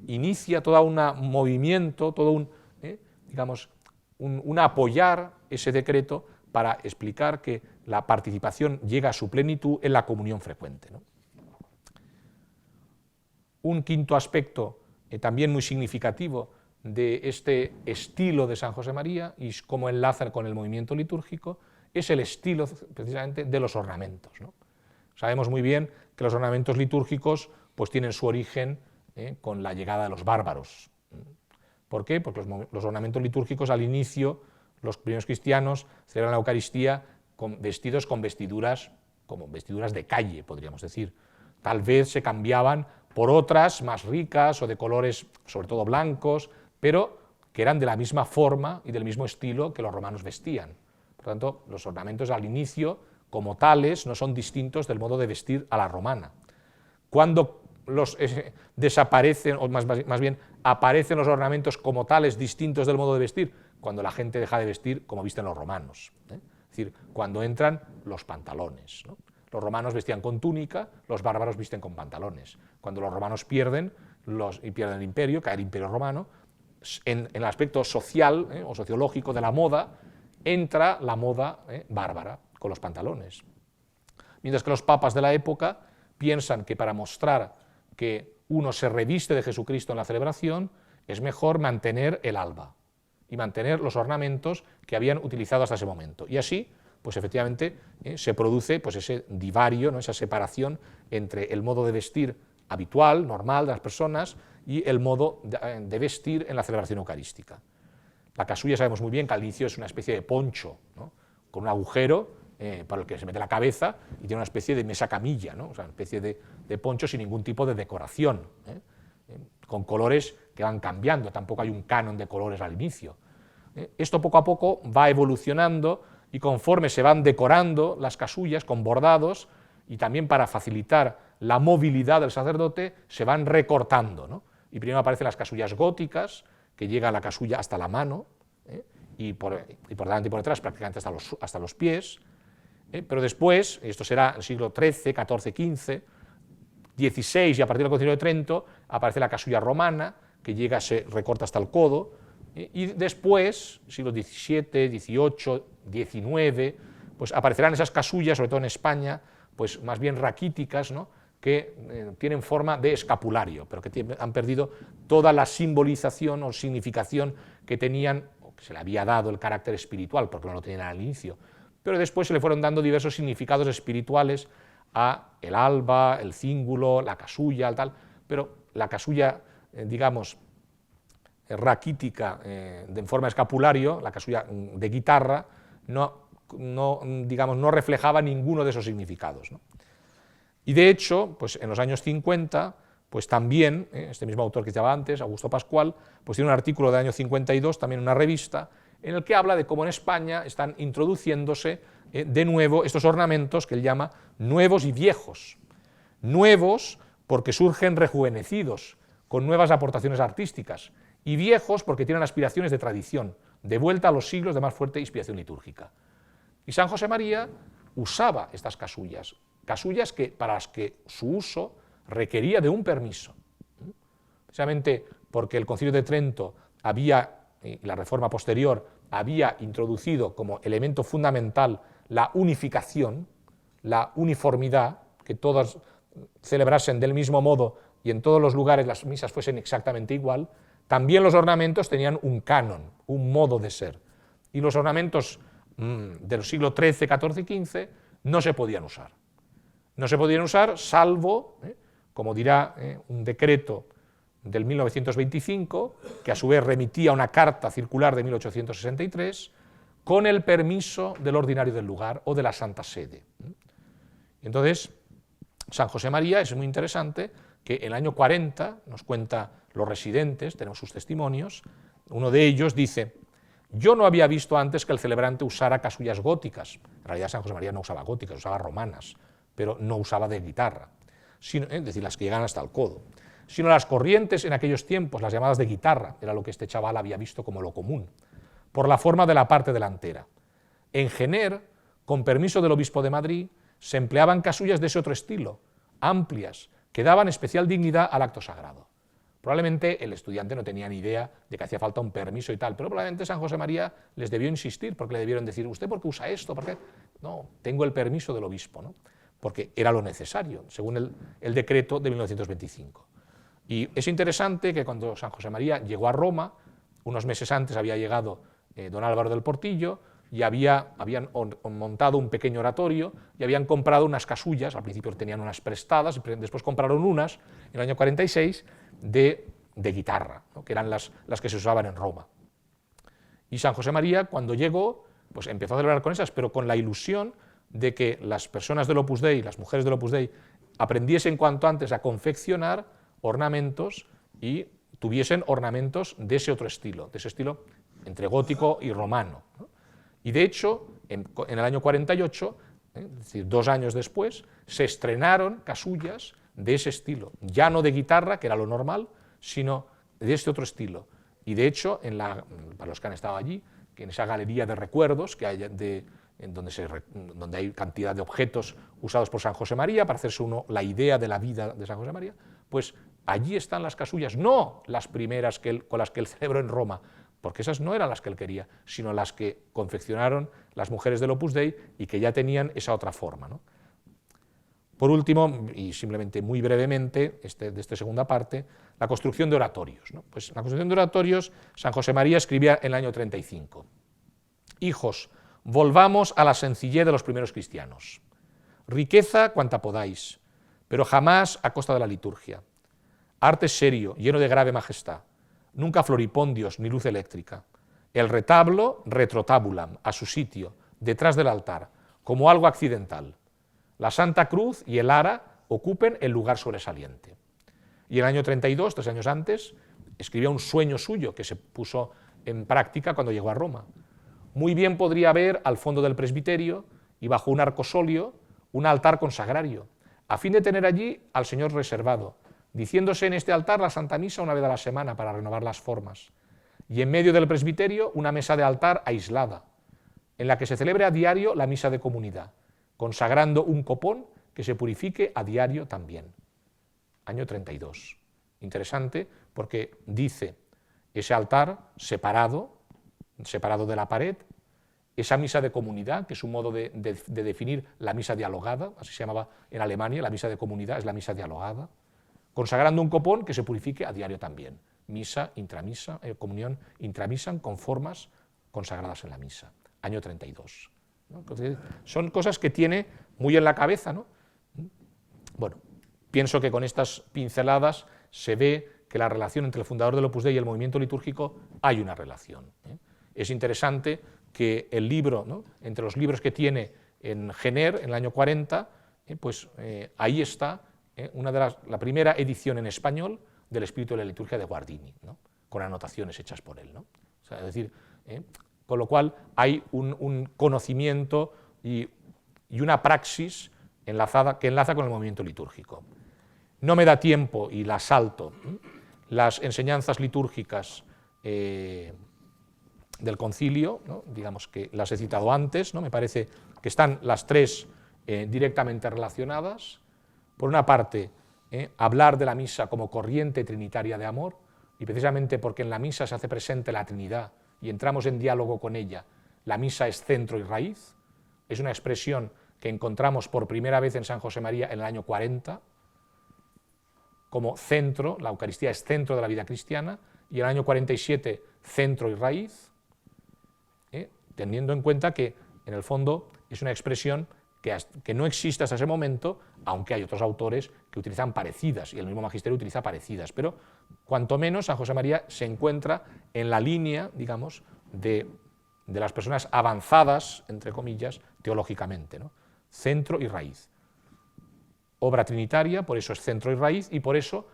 inicia todo un movimiento, todo un apoyar ese decreto para explicar que la participación llega a su plenitud en la comunión frecuente, ¿no? Un quinto aspecto también muy significativo de este estilo de San José María y cómo enlaza con el movimiento litúrgico es el estilo precisamente de los ornamentos, ¿no? Sabemos muy bien que los ornamentos litúrgicos pues tienen su origen con la llegada de los bárbaros. ¿Por qué? Porque los ornamentos litúrgicos al inicio, los primeros cristianos celebran la Eucaristía vestidos con vestiduras como vestiduras de calle, podríamos decir. Tal vez se cambiaban por otras más ricas o de colores, sobre todo blancos, pero que eran de la misma forma y del mismo estilo que los romanos vestían. Por tanto, los ornamentos al inicio, como tales, no son distintos del modo de vestir a la romana. Cuando desaparecen, o más bien aparecen los ornamentos como tales distintos del modo de vestir, cuando la gente deja de vestir como visten los romanos. Es decir, cuando entran los pantalones, ¿no? Los romanos vestían con túnica, los bárbaros visten con pantalones. Cuando los romanos pierden el imperio, cae el imperio romano, en el aspecto social o sociológico de la moda, entra la moda bárbara con los pantalones. Mientras que los papas de la época piensan que para mostrar que uno se reviste de Jesucristo en la celebración, es mejor mantener el alba y mantener los ornamentos que habían utilizado hasta ese momento. Y así, pues efectivamente, se produce pues ese divario, ¿no? Esa separación entre el modo de vestir habitual, normal de las personas, y el modo de vestir en la celebración eucarística. La casulla sabemos muy bien que al inicio es una especie de poncho, ¿no? Con un agujero para el que se mete la cabeza y tiene una especie de mesa camilla, ¿no? O sea, una especie de poncho sin ningún tipo de decoración, con colores que van cambiando, tampoco hay un canon de colores al inicio. Esto poco a poco va evolucionando y conforme se van decorando las casullas con bordados y también para facilitar la movilidad del sacerdote se van recortando, ¿no? Y primero aparecen las casullas góticas, que llega la casulla hasta la mano, y por delante y por detrás prácticamente hasta los pies, pero después, esto será el siglo XIII, XIV, XV, XVI y a partir del Concilio de Trento, aparece la casulla romana, que llega, se recorta hasta el codo, y después, siglo XVII, XVIII, XIX, pues aparecerán esas casullas, sobre todo en España, pues más bien raquíticas, ¿no? Que tienen forma de escapulario, pero que han perdido toda la simbolización o significación que tenían, o que se le había dado el carácter espiritual, porque no lo tenían al inicio, pero después se le fueron dando diversos significados espirituales a el alba, el cíngulo, la casulla, el tal, pero la casulla, digamos, raquítica en forma escapulario, la casulla de guitarra, no reflejaba ninguno de esos significados, ¿no? Y de hecho, pues en los años 50, pues también, este mismo autor que estaba antes, Augusto Pascual, pues tiene un artículo del año 52, también en una revista, en el que habla de cómo en España están introduciéndose de nuevo estos ornamentos que él llama nuevos y viejos. Nuevos porque surgen rejuvenecidos, con nuevas aportaciones artísticas, y viejos porque tienen aspiraciones de tradición, de vuelta a los siglos de más fuerte inspiración litúrgica. Y San José María usaba estas casullas para las que su uso requería de un permiso, precisamente porque el Concilio de Trento y la reforma posterior había introducido como elemento fundamental la unificación, la uniformidad, que todos celebrasen del mismo modo y en todos los lugares las misas fuesen exactamente igual. También los ornamentos tenían un canon, un modo de ser, y los ornamentos del siglo XIII, XIV y XV no se podían usar. No se podían usar salvo, como dirá un decreto del 1925, que a su vez remitía una carta circular de 1863, con el permiso del ordinario del lugar o de la Santa Sede. Entonces, San José María es muy interesante que en el año 40, nos cuenta los residentes, tenemos sus testimonios, uno de ellos dice: yo no había visto antes que el celebrante usara casullas góticas. En realidad San José María no usaba góticas, usaba romanas, pero no usaba de guitarra, es decir, las que llegan hasta el codo, sino las corrientes en aquellos tiempos, las llamadas de guitarra, era lo que este chaval había visto como lo común, por la forma de la parte delantera. En Gener, con permiso del obispo de Madrid, se empleaban casullas de ese otro estilo, amplias, que daban especial dignidad al acto sagrado. Probablemente el estudiante no tenía ni idea de que hacía falta un permiso y tal, pero probablemente San José María les debió insistir, porque le debieron decir: ¿usted por qué usa esto? ¿Por qué? No, tengo el permiso del obispo, ¿no? Porque era lo necesario, según el decreto de 1925. Y es interesante que cuando San José María llegó a Roma, unos meses antes había llegado don Álvaro del Portillo, y habían montado un pequeño oratorio y habían comprado unas casullas, al principio tenían unas prestadas, después compraron unas, en el año 46, de guitarra, ¿no? Que eran las que se usaban en Roma. Y San José María, cuando llegó, pues empezó a celebrar con esas, pero con la ilusión de que las personas del Opus Dei, las mujeres del Opus Dei, aprendiesen cuanto antes a confeccionar ornamentos y tuviesen ornamentos de ese otro estilo, de ese estilo entre gótico y romano, ¿no? Y de hecho, en el año 48, es decir, 2 años después, se estrenaron casullas de ese estilo, ya no de guitarra, que era lo normal, sino de este otro estilo. Y de hecho, para los que han estado allí, que en esa galería de recuerdos que hay donde hay cantidad de objetos usados por San José María para hacerse uno la idea de la vida de San José María, pues allí están las casullas, no las primeras con las que él celebró en Roma, porque esas no eran las que él quería, sino las que confeccionaron las mujeres del Opus Dei y que ya tenían esa otra forma, ¿no? Por último, y simplemente muy brevemente, de esta segunda parte, la construcción de oratorios, ¿no? Pues la construcción de oratorios, San José María escribía en el año 35. Hijos, volvamos a la sencillez de los primeros cristianos. Riqueza cuanta podáis, pero jamás a costa de la liturgia. Arte serio, lleno de grave majestad. Nunca floripondios ni luz eléctrica. El retablo, retrotabulam, a su sitio, detrás del altar, como algo accidental. La Santa Cruz y el ara ocupen el lugar sobresaliente. Y en el año 32, 3 años antes, escribió un sueño suyo que se puso en práctica cuando llegó a Roma. Muy bien podría haber al fondo del presbiterio y bajo un arcosolio un altar consagrario, a fin de tener allí al Señor reservado, diciéndose en este altar la Santa Misa una vez a la semana para renovar las formas, y en medio del presbiterio una mesa de altar aislada, en la que se celebre a diario la misa de comunidad, consagrando un copón que se purifique a diario también. Año 32. Interesante porque dice ese altar separado de la pared, esa misa de comunidad, que es un modo de definir la misa dialogada, así se llamaba en Alemania, la misa de comunidad es la misa dialogada, consagrando un copón que se purifique a diario también. Misa, intramisa, comunión intramisa con formas consagradas en la misa. Año 32. ¿No? Entonces, son cosas que tiene muy en la cabeza, ¿no? Bueno, pienso que con estas pinceladas se ve que la relación entre el fundador del Opus Dei y el movimiento litúrgico hay una relación, ¿eh? Es interesante que el libro, ¿no?, entre los libros que tiene en Gener, en el año 40, ahí está la primera edición en español del Espíritu de la Liturgia de Guardini, ¿no?, con anotaciones hechas por él, ¿no? O sea, es decir, con lo cual hay un conocimiento y una praxis que enlaza con el movimiento litúrgico. No me da tiempo y las salto, las enseñanzas litúrgicas del concilio, ¿no?, digamos que las he citado antes, ¿no?, me parece que están las tres directamente relacionadas. Por una parte, hablar de la misa como corriente trinitaria de amor, y precisamente porque en la misa se hace presente la Trinidad y entramos en diálogo con ella, la misa es centro y raíz, es una expresión que encontramos por primera vez en San José María en el año 40, como centro, la Eucaristía es centro de la vida cristiana, y en el año 47, centro y raíz, teniendo en cuenta que, en el fondo, es una expresión que no existe hasta ese momento, aunque hay otros autores que utilizan parecidas, y el mismo magisterio utiliza parecidas, pero cuanto menos San José María se encuentra en la línea, digamos, de las personas avanzadas, entre comillas, teológicamente, ¿no? Centro y raíz. Obra trinitaria, por eso es centro y raíz, y por eso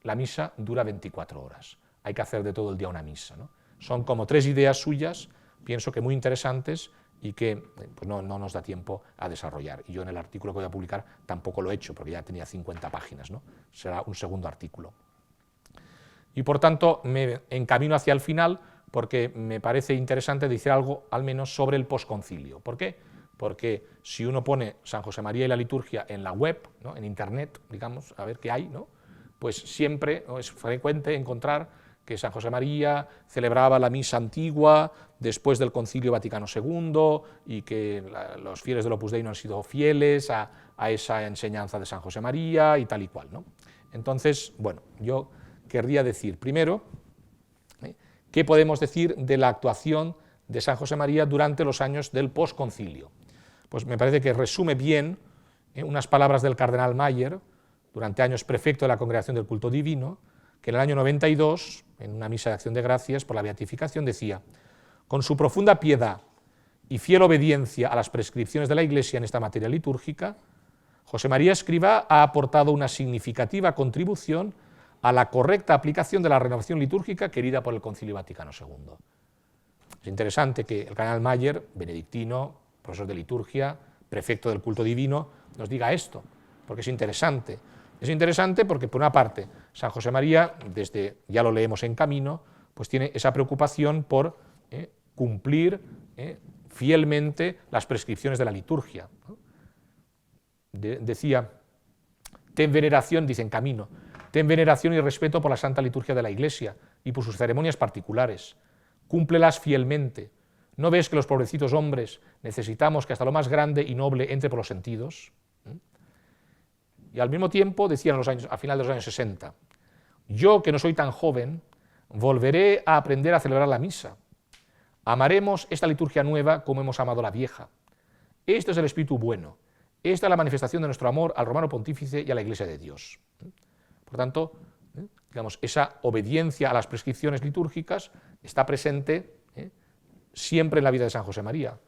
la misa dura 24 horas. Hay que hacer de todo el día una misa, ¿no? Son como 3 ideas suyas, pienso que muy interesantes y que pues no nos da tiempo a desarrollar. Y yo en el artículo que voy a publicar tampoco lo he hecho, porque ya tenía 50 páginas, ¿no? Será un segundo artículo. Y por tanto me encamino hacia el final porque me parece interesante decir algo al menos sobre el posconcilio. ¿Por qué? Porque si uno pone San José María y la liturgia en la web, ¿no?, en internet, digamos, a ver qué hay, ¿no?, pues siempre, ¿no?, es frecuente encontrar que San José María celebraba la misa antigua después del Concilio Vaticano II y que los fieles del Opus Dei no han sido fieles a esa enseñanza de San José María y tal y cual, ¿no? Entonces, bueno, yo querría decir primero, ¿qué podemos decir de la actuación de San José María durante los años del posconcilio? Pues me parece que resume bien unas palabras del cardenal Mayer, durante años prefecto de la Congregación del Culto Divino, que en el año 92, en una misa de acción de gracias por la beatificación, decía: con su profunda piedad y fiel obediencia a las prescripciones de la Iglesia en esta materia litúrgica, José María Escrivá ha aportado una significativa contribución a la correcta aplicación de la renovación litúrgica querida por el Concilio Vaticano II. Es interesante que el cardenal Mayer, benedictino, profesor de liturgia, prefecto del culto divino, nos diga esto, porque es interesante. Es interesante porque, por una parte, San José María, ya lo leemos en Camino, pues tiene esa preocupación por cumplir fielmente las prescripciones de la liturgia, ¿no? Decía, ten veneración, dice en Camino, ten veneración y respeto por la Santa Liturgia de la Iglesia y por sus ceremonias particulares, cúmplelas fielmente. ¿No ves que los pobrecitos hombres necesitamos que hasta lo más grande y noble entre por los sentidos? Y al mismo tiempo, decían a final de los años 60, yo que no soy tan joven, volveré a aprender a celebrar la misa. Amaremos esta liturgia nueva como hemos amado la vieja. Este es el espíritu bueno. Esta es la manifestación de nuestro amor al romano pontífice y a la Iglesia de Dios. Por tanto, digamos, esa obediencia a las prescripciones litúrgicas está presente siempre en la vida de San José María.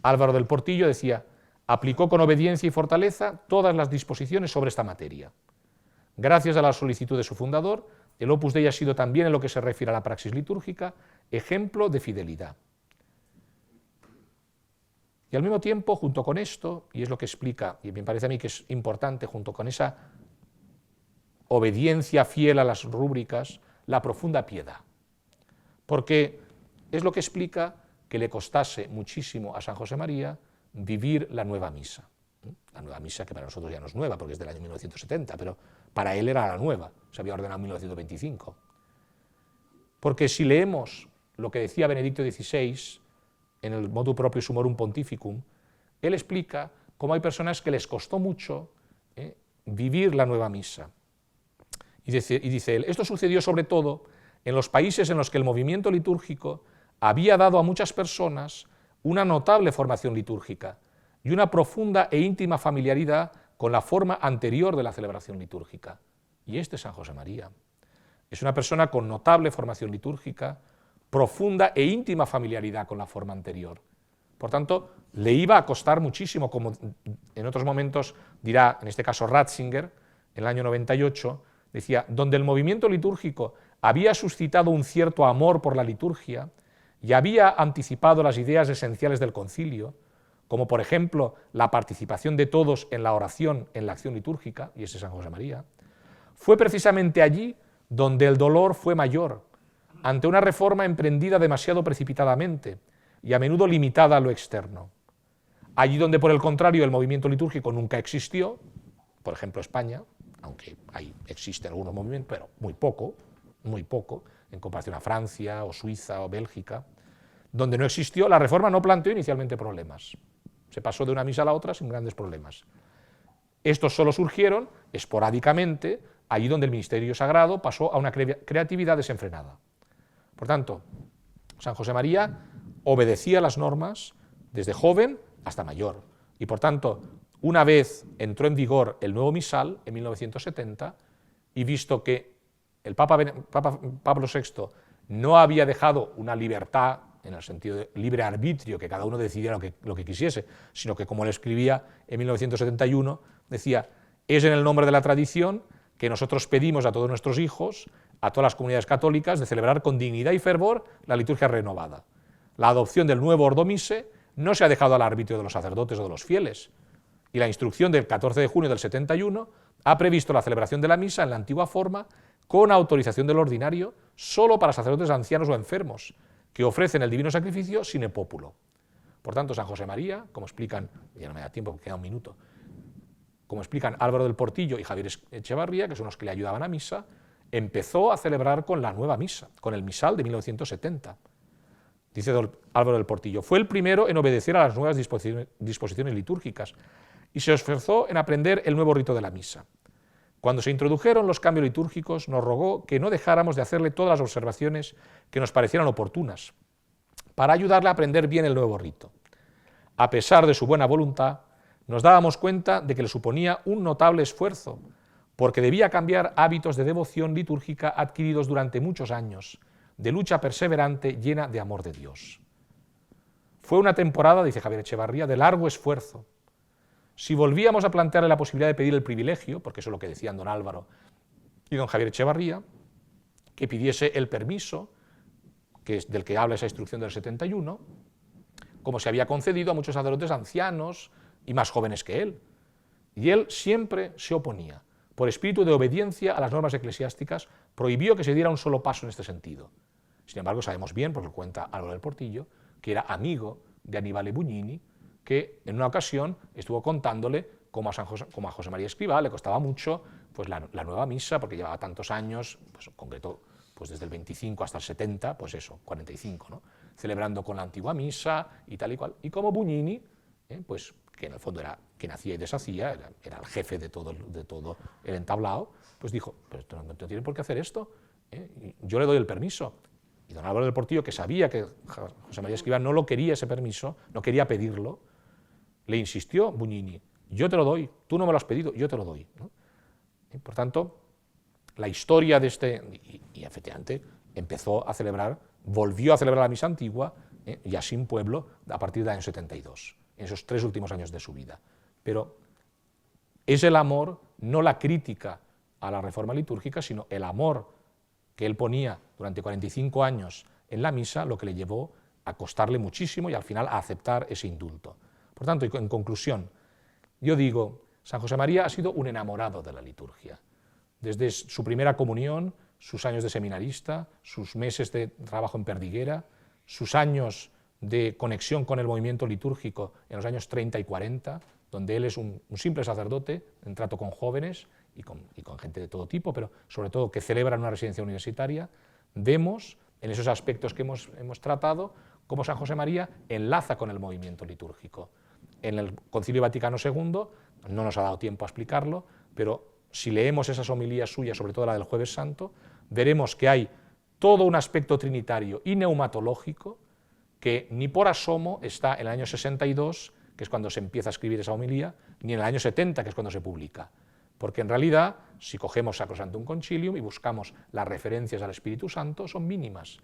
Álvaro del Portillo decía, aplicó con obediencia y fortaleza todas las disposiciones sobre esta materia. Gracias a la solicitud de su fundador, el Opus Dei ha sido también, en lo que se refiere a la praxis litúrgica, ejemplo de fidelidad. Y al mismo tiempo, junto con esto, y es lo que explica, y me parece a mí que es importante, junto con esa obediencia fiel a las rúbricas, la profunda piedad. Porque es lo que explica que le costase muchísimo a San José María vivir la nueva misa. La nueva misa que para nosotros ya no es nueva, porque es del año 1970, pero para él era la nueva, se había ordenado en 1925. Porque si leemos lo que decía Benedicto XVI en el Motu Proprio Sumorum Pontificum, él explica cómo hay personas que les costó mucho vivir la nueva misa. Y dice él, esto sucedió sobre todo en los países en los que el movimiento litúrgico había dado a muchas personas una notable formación litúrgica y una profunda e íntima familiaridad con la forma anterior de la celebración litúrgica. Y este es San José María. Es una persona con notable formación litúrgica, profunda e íntima familiaridad con la forma anterior. Por tanto, le iba a costar muchísimo, como en otros momentos dirá, en este caso Ratzinger, en el año 98, decía, donde el movimiento litúrgico había suscitado un cierto amor por la liturgia y había anticipado las ideas esenciales del concilio, como por ejemplo la participación de todos en la oración, en la acción litúrgica, y ese es San José María, fue precisamente allí donde el dolor fue mayor, ante una reforma emprendida demasiado precipitadamente y a menudo limitada a lo externo. Allí donde, por el contrario, el movimiento litúrgico nunca existió, por ejemplo España, aunque ahí existen algunos movimientos, pero muy poco, en comparación a Francia o Suiza o Bélgica, donde no existió, la reforma no planteó inicialmente problemas. Se pasó de una misa a la otra sin grandes problemas. Estos solo surgieron esporádicamente, allí donde el ministerio sagrado pasó a una creatividad desenfrenada. Por tanto, San José María obedecía las normas desde joven hasta mayor, y por tanto, una vez entró en vigor el nuevo misal, en 1970, y visto que el Papa Pablo VI no había dejado una libertad, en el sentido de libre arbitrio, que cada uno decidiera lo que quisiese, sino que, como le escribía en 1971, decía, es en el nombre de la tradición que nosotros pedimos a todos nuestros hijos, a todas las comunidades católicas, de celebrar con dignidad y fervor la liturgia renovada. La adopción del nuevo Ordo Missae no se ha dejado al arbitrio de los sacerdotes o de los fieles, y la instrucción del 14 de junio del 71 ha previsto la celebración de la misa en la antigua forma con autorización del ordinario solo para sacerdotes ancianos o enfermos, que ofrecen el divino sacrificio sine populo. Por tanto, San José María, como explican, ya no me da tiempo, porque queda un minuto, como explican Álvaro del Portillo y Javier Echevarría, que son los que le ayudaban a misa, empezó a celebrar con la nueva misa, con el misal de 1970. Dice Álvaro del Portillo, fue el primero en obedecer a las nuevas disposiciones litúrgicas y se esforzó en aprender el nuevo rito de la misa. Cuando se introdujeron los cambios litúrgicos, nos rogó que no dejáramos de hacerle todas las observaciones que nos parecieran oportunas, para ayudarle a aprender bien el nuevo rito. A pesar de su buena voluntad, nos dábamos cuenta de que le suponía un notable esfuerzo, porque debía cambiar hábitos de devoción litúrgica adquiridos durante muchos años, de lucha perseverante llena de amor de Dios. Fue una temporada, dice Javier Echevarría, de largo esfuerzo. Si volvíamos a plantearle la posibilidad de pedir el privilegio, porque eso es lo que decían don Álvaro y don Javier Echevarría, que pidiese el permiso, que es del que habla esa instrucción del 71, como se había concedido a muchos sacerdotes ancianos y más jóvenes que él. Y él siempre se oponía. Por espíritu de obediencia a las normas eclesiásticas, prohibió que se diera un solo paso en este sentido. Sin embargo, sabemos bien, porque lo cuenta Álvaro del Portillo, que era amigo de Annibale Bugnini, que en una ocasión estuvo contándole cómo a José María Escrivá le costaba mucho pues, la nueva misa, porque llevaba tantos años, pues, en concreto pues, desde el 25 hasta el 70, pues eso, 45, ¿no? Celebrando con la antigua misa y tal y cual. Y como Bugnini, pues, que en el fondo era quien hacía y deshacía, era el jefe de todo el entablado, pues dijo, pues no tiene por qué hacer esto, yo le doy el permiso. Y don Álvaro del Portillo, que sabía que José María Escrivá no lo quería ese permiso, no quería pedirlo, le insistió Bugnini, yo te lo doy, tú no me lo has pedido, yo te lo doy, ¿no? Y por tanto, la historia de y efectivamente empezó a celebrar, volvió a celebrar la misa antigua, ya sin pueblo, a partir del año 72, en esos 3 últimos años de su vida. Pero es el amor, no la crítica a la reforma litúrgica, sino el amor que él ponía durante 45 años en la misa, lo que le llevó a costarle muchísimo y al final a aceptar ese indulto. Por tanto, en conclusión, yo digo, San José María ha sido un enamorado de la liturgia. Desde su primera comunión, sus años de seminarista, sus meses de trabajo en Perdiguera, sus años de conexión con el movimiento litúrgico en los años 30 y 40, donde él es un simple sacerdote en trato con jóvenes y con gente de todo tipo, pero sobre todo que celebran una residencia universitaria, vemos en esos aspectos que hemos tratado cómo San José María enlaza con el movimiento litúrgico. En el Concilio Vaticano II, no nos ha dado tiempo a explicarlo, pero si leemos esas homilías suyas, sobre todo la del Jueves Santo, veremos que hay todo un aspecto trinitario y neumatológico que ni por asomo está en el año 62, que es cuando se empieza a escribir esa homilía, ni en el año 70, que es cuando se publica. Porque en realidad, si cogemos Sacrosanctum Concilium y buscamos las referencias al Espíritu Santo, son mínimas,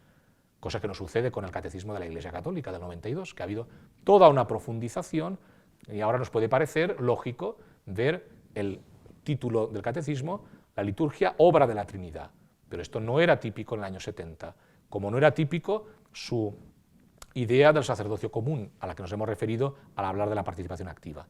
cosa que no sucede con el Catecismo de la Iglesia Católica del 92, que ha habido toda una profundización, y ahora nos puede parecer lógico ver el título del Catecismo, la liturgia, obra de la Trinidad. Pero esto no era típico en el año 70, como no era típico su idea del sacerdocio común, a la que nos hemos referido al hablar de la participación activa.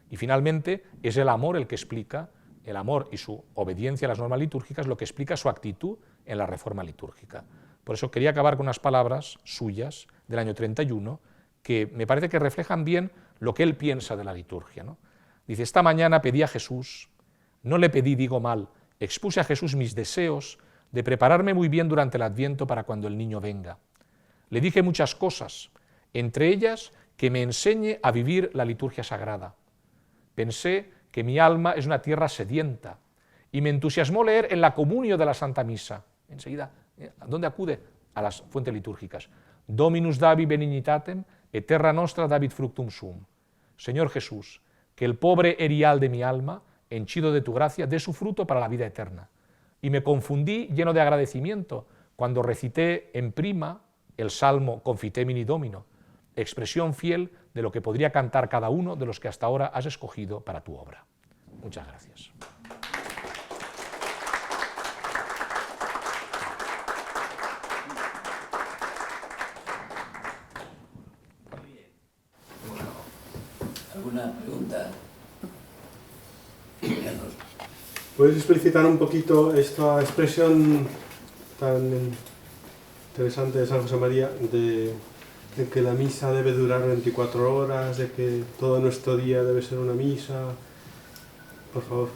Y finalmente, es el amor el que explica, el amor y su obediencia a las normas litúrgicas, lo que explica su actitud en la reforma litúrgica. Por eso quería acabar con unas palabras suyas del año 31, que me parece que reflejan bien lo que él piensa de la liturgia, ¿no? Dice, esta mañana pedí a Jesús, no le pedí, digo mal, expuse a Jesús mis deseos de prepararme muy bien durante el Adviento para cuando el niño venga. Le dije muchas cosas, entre ellas que me enseñe a vivir la liturgia sagrada. Pensé que mi alma es una tierra sedienta y me entusiasmó leer en la comunio de la Santa Misa. Enseguida, ¿a dónde acude? A las fuentes litúrgicas. Dominus David benignitatem et terra nostra David fructum sum. Señor Jesús, que el pobre erial de mi alma, henchido de tu gracia, dé su fruto para la vida eterna. Y me confundí lleno de agradecimiento cuando recité en prima el salmo Confitemini Domino, expresión fiel de lo que podría cantar cada uno de los que hasta ahora has escogido para tu obra. Muchas gracias. ¿Alguna pregunta? ¿Puedes explicitar un poquito esta expresión tan interesante de San José María de que la misa debe durar 24 horas, de que todo nuestro día debe ser una misa? Por favor.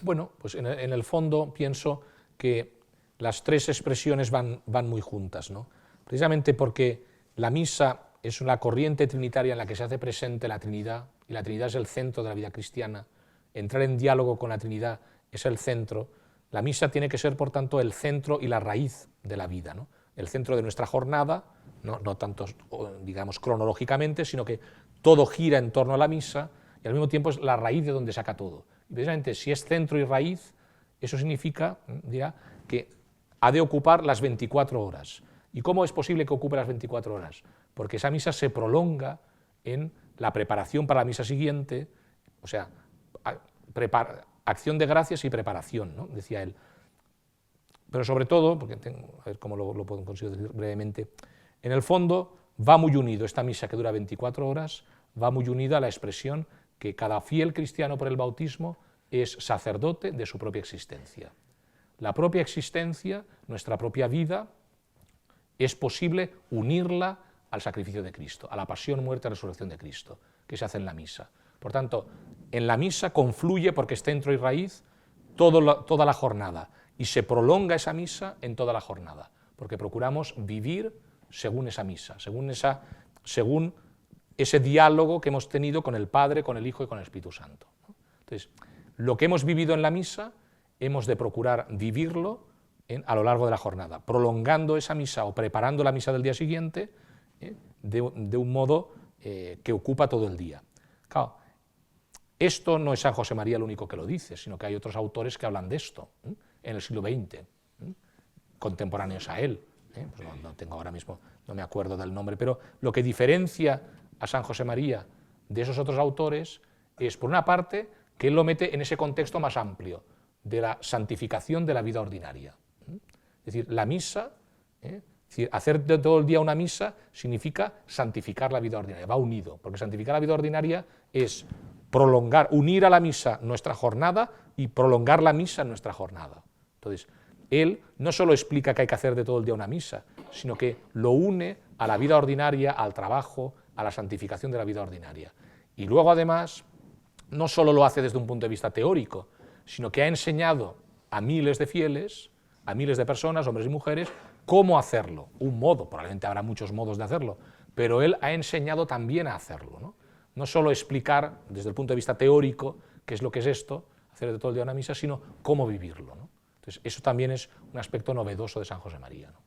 Bueno, pues en el fondo pienso que las 3 expresiones van muy juntas, ¿no? Precisamente porque la misa es una corriente trinitaria en la que se hace presente la Trinidad, y la Trinidad es el centro de la vida cristiana. Entrar en diálogo con la Trinidad es el centro. La misa tiene que ser, por tanto, el centro y la raíz de la vida, ¿no? El centro de nuestra jornada, no tanto, digamos, cronológicamente, sino que todo gira en torno a la misa y al mismo tiempo es la raíz de donde saca todo. Y precisamente si es centro y raíz, eso significa, dirá, que ha de ocupar las 24 horas. ¿Y cómo es posible que ocupe las 24 horas? porque esa misa se prolonga en la preparación para la misa siguiente, o sea, acción de gracias y preparación, ¿no?, decía él. Pero sobre todo, porque a ver cómo lo puedo conseguir decir brevemente, en el fondo va muy unido, esta misa que dura 24 horas, va muy unida a la expresión que cada fiel cristiano por el bautismo es sacerdote de su propia existencia. La propia existencia, nuestra propia vida, es posible unirla al sacrificio de Cristo, a la pasión, muerte y resurrección de Cristo, que se hace en la misa. Por tanto, en la misa confluye, porque es centro y raíz, toda la jornada, y se prolonga esa misa en toda la jornada, porque procuramos vivir según esa misa, según ese diálogo que hemos tenido con el Padre, con el Hijo y con el Espíritu Santo. Entonces, lo que hemos vivido en la misa, hemos de procurar vivirlo a lo largo de la jornada, prolongando esa misa o preparando la misa del día siguiente de un modo que ocupa todo el día. Claro, esto no es San José María el único que lo dice, sino que hay otros autores que hablan de esto en el siglo XX, contemporáneos a él. Pues no tengo ahora mismo, no me acuerdo del nombre, pero lo que diferencia a San José María de esos otros autores es, por una parte, que él lo mete en ese contexto más amplio de la santificación de la vida ordinaria. Es decir, la misa, es decir, hacer de todo el día una misa significa santificar la vida ordinaria, va unido, porque santificar la vida ordinaria es prolongar, unir a la misa nuestra jornada y prolongar la misa en nuestra jornada. Entonces, él no solo explica que hay que hacer de todo el día una misa, sino que lo une a la vida ordinaria, al trabajo, a la santificación de la vida ordinaria. Y luego, además, no solo lo hace desde un punto de vista teórico, sino que ha enseñado a miles de fieles, a miles de personas, hombres y mujeres, cómo hacerlo. Un modo, probablemente habrá muchos modos de hacerlo, pero él ha enseñado también a hacerlo, ¿no? No solo explicar desde el punto de vista teórico qué es lo que es esto, hacer de todo el día una misa, sino cómo vivirlo, ¿no? Entonces, eso también es un aspecto novedoso de San José María, ¿no?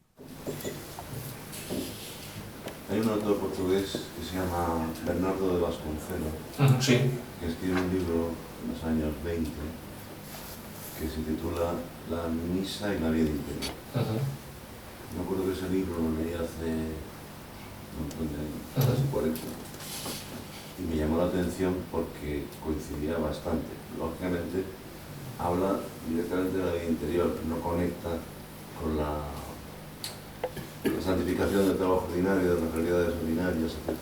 Hay un autor portugués que se llama Bernardo de Vasconcelos, sí, que escribe un libro en los años 20 que se titula La misa y la vida interior. Me acuerdo que ese libro lo leí hace un montón de años, casi 40, y me llamó la atención porque coincidía bastante. Lógicamente, habla directamente de la vida interior, no conecta con la santificación del trabajo ordinario, de las realidades ordinarias, etc.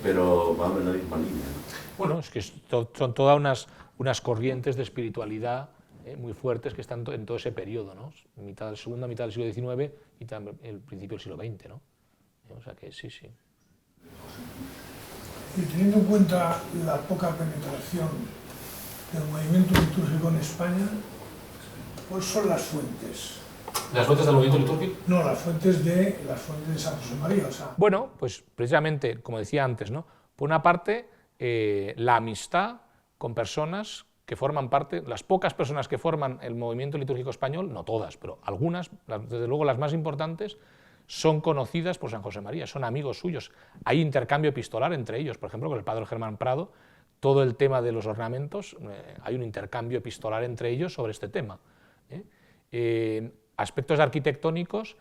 Pero va en la misma línea, ¿no? Bueno, es que son todas unas corrientes de espiritualidad muy fuertes que están en todo ese periodo, ¿no? Segunda mitad del siglo XIX y también el principio del siglo XX, ¿no? O sea que sí, sí. Y teniendo en cuenta la poca penetración del movimiento litúrgico en España, ¿cuáles son las fuentes? ¿Las fuentes del movimiento litúrgico? No, las fuentes de San José María. O sea. Bueno, pues precisamente, como decía antes, ¿no? Por una parte, la amistad con personas que forman parte, las pocas personas que forman el movimiento litúrgico español, no todas, pero algunas, desde luego las más importantes, son conocidas por San José María, son amigos suyos. Hay intercambio epistolar entre ellos, por ejemplo, con el padre Germán Prado, todo el tema de los ornamentos, hay un intercambio epistolar entre ellos sobre este tema. Aspectos arquitectónicos,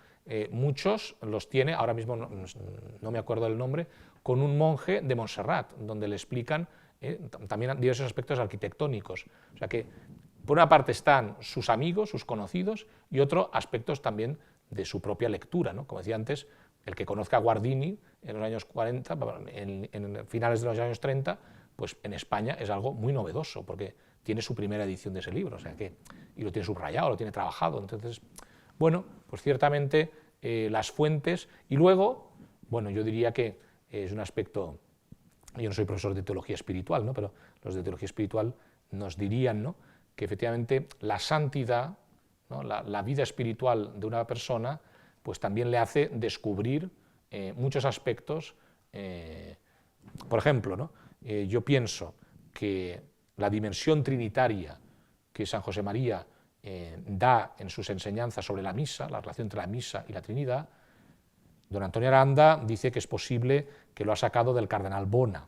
muchos los tiene, ahora mismo no me acuerdo del nombre, con un monje de Montserrat, donde le explican también diversos aspectos arquitectónicos. O sea que, por una parte están sus amigos, sus conocidos, y otros aspectos también de su propia lectura, ¿no? Como decía antes, el que conozca a Guardini en los años 40, en finales de los años 30, pues en España es algo muy novedoso, porque tiene su primera edición de ese libro, o sea que, y lo tiene subrayado, lo tiene trabajado. Entonces, bueno, pues ciertamente las fuentes, y luego, bueno, yo diría que es un aspecto, yo no soy profesor de teología espiritual, ¿no? Pero los de teología espiritual nos dirían, ¿no?, que efectivamente la santidad, ¿no?, la vida espiritual de una persona, pues también le hace descubrir muchos aspectos. Por ejemplo, ¿no?, yo pienso que la dimensión trinitaria que San José María da en sus enseñanzas sobre la misa, la relación entre la misa y la Trinidad, don Antonio Aranda dice que es posible que lo ha sacado del cardenal Bona,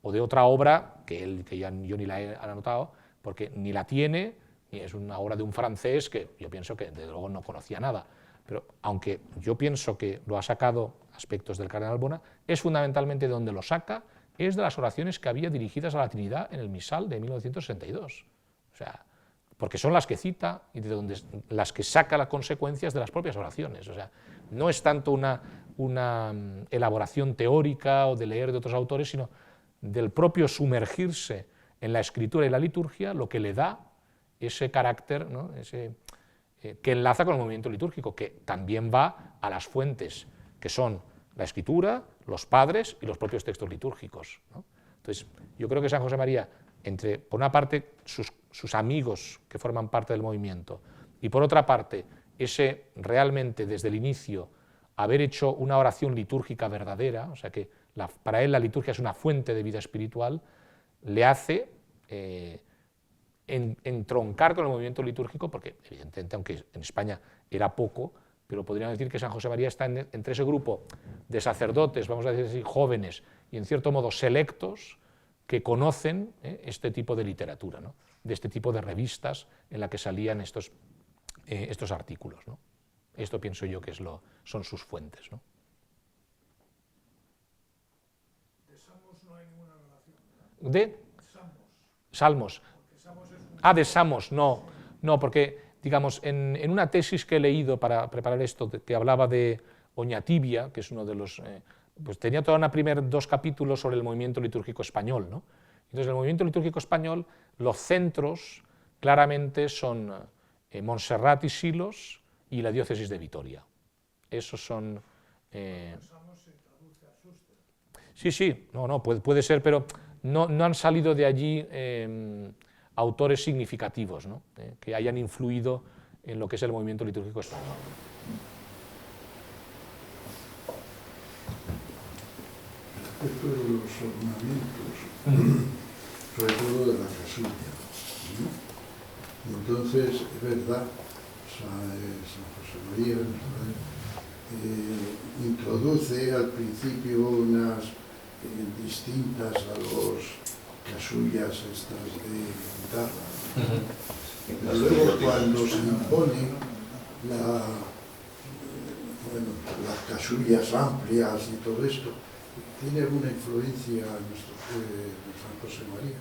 o de otra obra que yo ni la he anotado, porque ni la tiene, ni es una obra de un francés que yo pienso que desde luego no conocía nada. Pero aunque yo pienso que lo ha sacado aspectos del cardenal Bona, es fundamentalmente de donde lo saca, es de las oraciones que había dirigidas a la Trinidad en el misal de 1962. O sea, porque son las que cita y de donde las que saca las consecuencias de las propias oraciones. O sea, no es tanto una elaboración teórica o de leer de otros autores, sino del propio sumergirse en la escritura y la liturgia lo que le da ese carácter, ¿no? Que enlaza con el movimiento litúrgico, que también va a las fuentes, que son la escritura, los padres y los propios textos litúrgicos, ¿no? Entonces, yo creo que San José María, por una parte, sus amigos que forman parte del movimiento, y por otra parte, ese realmente desde el inicio haber hecho una oración litúrgica verdadera, o sea que para él la liturgia es una fuente de vida espiritual, le hace entroncar con el movimiento litúrgico, porque evidentemente, aunque en España era poco, pero podríamos decir que San José María está entre ese grupo de sacerdotes, vamos a decir así, jóvenes y en cierto modo selectos, que conocen este tipo de literatura, ¿no? De este tipo de revistas en la que salían estos artículos, ¿no? Esto pienso yo que son sus fuentes, ¿no? De Samos no hay ninguna relación, ¿verdad? ¿De? Salmos. Samos. De Samos, no, porque, digamos, en una tesis que he leído para preparar esto, que hablaba de Oñatibia, que es uno de los... pues tenía toda una dos capítulos sobre el movimiento litúrgico español, ¿no? Entonces, el movimiento litúrgico español, los centros claramente son Montserrat y Silos y la diócesis de Vitoria. Esos son... Sí, no, puede ser, pero no han salido de allí autores significativos, ¿no? Que hayan influido en lo que es el movimiento litúrgico español. Respecto de los ornamentos, sobre todo de la casulla, ¿no? Y entonces, es verdad, San José María introduce al principio unas distintas a los casullas estas de guitarra. Pero luego cuando se impone las casullas amplias y todo esto, ¿tiene alguna influencia de San José María?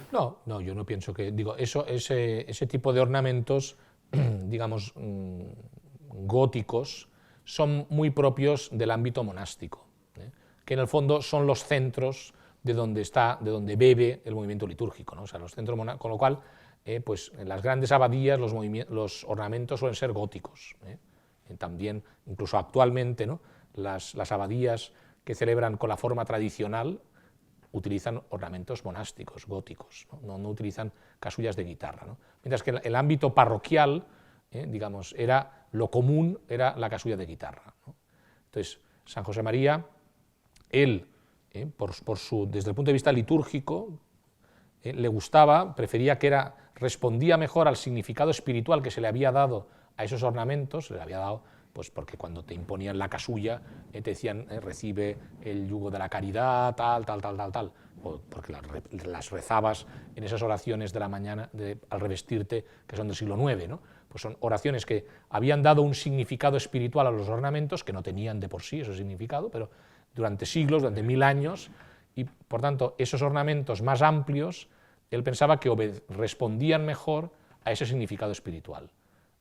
No, yo no pienso que... Digo, ese tipo de ornamentos, digamos, góticos, son muy propios del ámbito monástico, que en el fondo son los centros de donde bebe el movimiento litúrgico, ¿no? O sea, los centros con lo cual, pues en las grandes abadías los ornamentos suelen ser góticos. También, incluso actualmente, ¿no? Las abadías que celebran con la forma tradicional utilizan ornamentos monásticos, góticos, ¿no? No utilizan casullas de guitarra, ¿no? Mientras que el ámbito parroquial, digamos, lo común era la casulla de guitarra, ¿no? Entonces, San José María, él, desde el punto de vista litúrgico, le gustaba, prefería respondía mejor al significado espiritual que se le había dado a esos ornamentos, se le había dado pues porque cuando te imponían la casulla te decían recibe el yugo de la caridad, tal, porque las rezabas en esas oraciones de la mañana al revestirte, que son del siglo IX, ¿no? Pues son oraciones que habían dado un significado espiritual a los ornamentos, que no tenían de por sí ese significado, pero durante siglos, durante 1000 años, y por tanto esos ornamentos más amplios, él pensaba que respondían mejor a ese significado espiritual.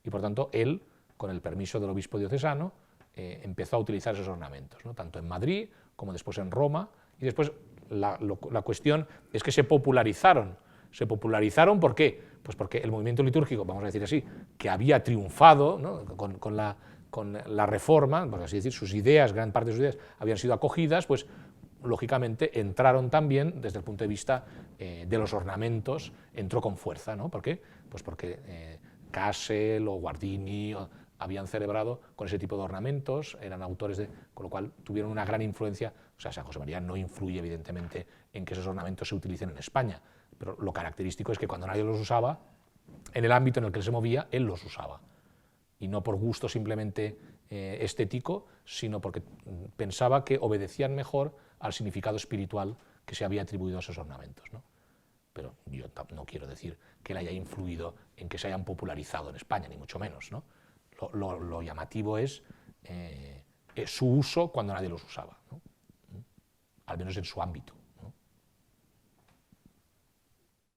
Y por tanto él, con el permiso del obispo diocesano, empezó a utilizar esos ornamentos, ¿no? Tanto en Madrid como después en Roma, y después la cuestión es que se popularizaron. ¿Se popularizaron por qué? Pues porque el movimiento litúrgico, vamos a decir así, que había triunfado, ¿no? con la reforma, por así decir, sus ideas, gran parte de sus ideas habían sido acogidas, pues lógicamente entraron también desde el punto de vista de los ornamentos, entró con fuerza, ¿no? ¿Por qué? Pues porque Casel o Guardini habían celebrado con ese tipo de ornamentos, eran autores con lo cual tuvieron una gran influencia. O sea, San José María no influye evidentemente en que esos ornamentos se utilicen en España, pero lo característico es que cuando nadie los usaba, en el ámbito en el que él se movía, él los usaba. Y no por gusto simplemente estético, sino porque pensaba que obedecían mejor al significado espiritual que se había atribuido a esos ornamentos, ¿no? Pero yo no quiero decir que él haya influido en que se hayan popularizado en España, ni mucho menos, ¿no? Lo llamativo es su uso cuando nadie los usaba, ¿no? Al menos en su ámbito.